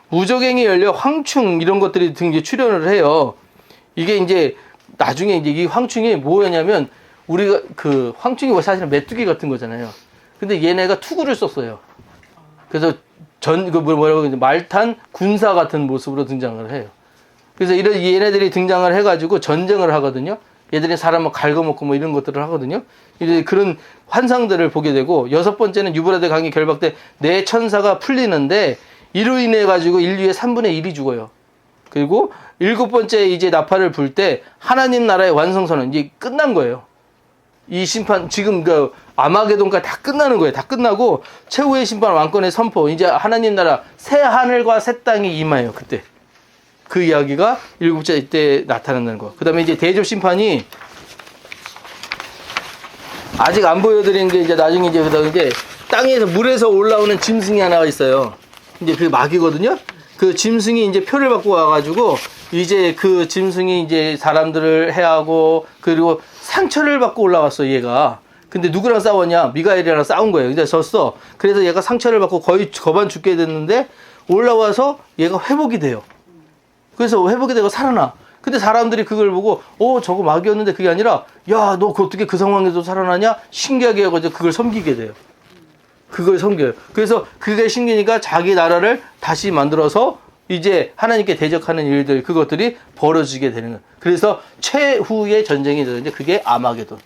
무적행이 열려 황충 이런 것들이 등에 출현을 해요. 이게 이제 나중에 이제 이 황충이 뭐였냐면, 우리가 그 황충이 뭐 사실은 메뚜기 같은 거잖아요. 근데 얘네가 투구를 썼어요. 그래서 말탄 군사 같은 모습으로 등장을 해요. 그래서 이런 얘네들이 등장을 해가지고 전쟁을 하거든요. 얘들이 사람을 갉아먹고 뭐 이런 것들을 하거든요. 이제 그런 환상들을 보게 되고, 여섯 번째는 유브라데 강이 결박 때 네 천사가 풀리는데, 이로 인해 가지고 인류의 3분의 1이 죽어요. 그리고 일곱 번째 이제 나팔을 불 때 하나님 나라의 완성선은 이제 끝난 거예요. 이 심판, 지금 그 아마게돈까지 다 끝나는 거예요. 다 끝나고 최후의 심판 왕권의 선포, 이제 하나님 나라 새 하늘과 새 땅이 임해요. 그때 그 이야기가 일곱째 때 나타난다는 거. 그 다음에 이제 대접 심판이 아직 안 보여드린 게, 이제 나중에 이제 그다음에 이제 땅에서 물에서 올라오는 짐승이 하나가 있어요. 이제 그게 마귀거든요. 그 짐승이 이제 표를 받고 와가지고, 이제 그 짐승이 이제 사람들을 해하고, 그리고 상처를 받고 올라왔어, 얘가. 근데 누구랑 싸웠냐? 미가엘이랑 싸운 거예요. 근데 졌어. 그래서 얘가 상처를 받고 거의 거반 죽게 됐는데, 올라와서 얘가 회복이 돼요. 그래서 회복이 되고 살아나. 근데 사람들이 그걸 보고, 저거 마귀였는데, 그게 아니라, 야, 너 어떻게 그 상황에서 살아나냐? 신기하게 해가지고 그걸 섬기게 돼요. 그걸 섬겨요. 그래서 그게 신기니까 자기 나라를 다시 만들어서 이제 하나님께 대적하는 일들, 그것들이 벌어지게 되는 거예요. 그래서 최후의 전쟁이 되는데, 그게 아마게돈.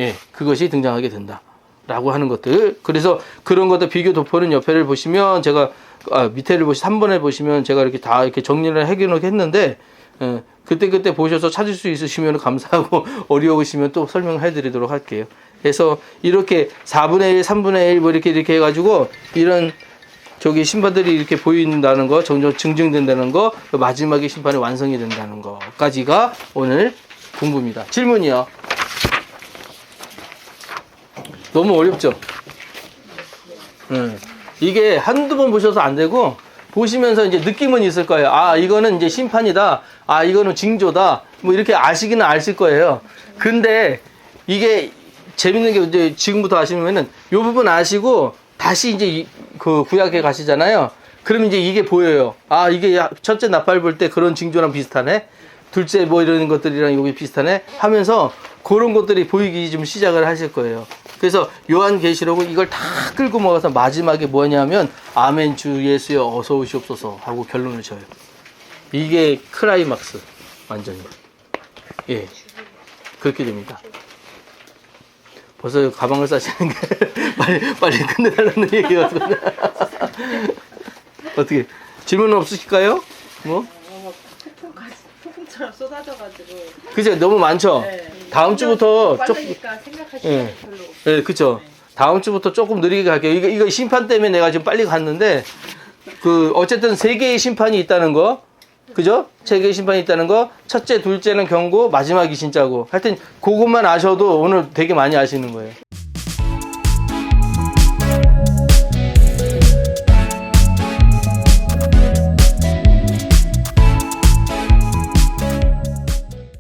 예, 그것이 등장하게 된다. 라고 하는 것들. 그래서 그런 것들 비교 도포는 옆에를 보시면, 제가, 밑에를 3번에 보시면 제가 이렇게 다 이렇게 정리를 해놓게 했는데, 그때 보셔서 찾을 수 있으시면 감사하고, 어려우시면 또 설명해 드리도록 할게요. 그래서 이렇게 4분의 1, 3분의 1 뭐 이렇게 해가지고, 이런 심판들이 이렇게 보인다는 거, 점점 증증된다는 거, 마지막에 심판이 완성이 된다는 거까지가 오늘 공부입니다. 질문이요. 너무 어렵죠? 이게 한두 번 보셔서 안 되고, 보시면서 이제 느낌은 있을 거예요. 이거는 이제 심판이다. 이거는 징조다. 뭐 이렇게 아시기는 아실 거예요. 근데 이게 재밌는 게 이제 지금부터 아시면은 요 부분 아시고 다시 이제 그 구약에 가시잖아요. 그럼 이제 이게 보여요. 아, 이게 첫째 나팔 불 때 그런 징조랑 비슷하네. 둘째 뭐 이런 것들이랑 여기 비슷하네 하면서 그런 것들이 보이기 좀 시작을 하실 거예요. 그래서 요한계시록은 이걸 다 끌고 먹어서 마지막에 뭐냐면 아멘 주 예수여 어서 오시옵소서 하고 결론을 지어요. 이게 클라이막스 완전히. 예, 그렇게 됩니다. 벌써 가방을 싸시는 게 빨리 끝내달라는 얘기였거든요. 어떻게 질문 없으실까요? 뭐? 폭풍처럼 쏟아져가지고. 그죠? 너무 많죠? 네. 다음 주부터 조금, 빠르니까 생각할 예. 시간이 별로 없어요. 네, 그쵸. 다음 주부터 조금 느리게 갈게요. 이거 심판 때문에 내가 지금 빨리 갔는데, 어쨌든 세 개의 심판이 있다는 거, 그죠? 세 개의 심판이 있다는 거, 첫째, 둘째는 경고, 마지막이 진짜고. 하여튼, 그것만 아셔도 오늘 되게 많이 아시는 거예요.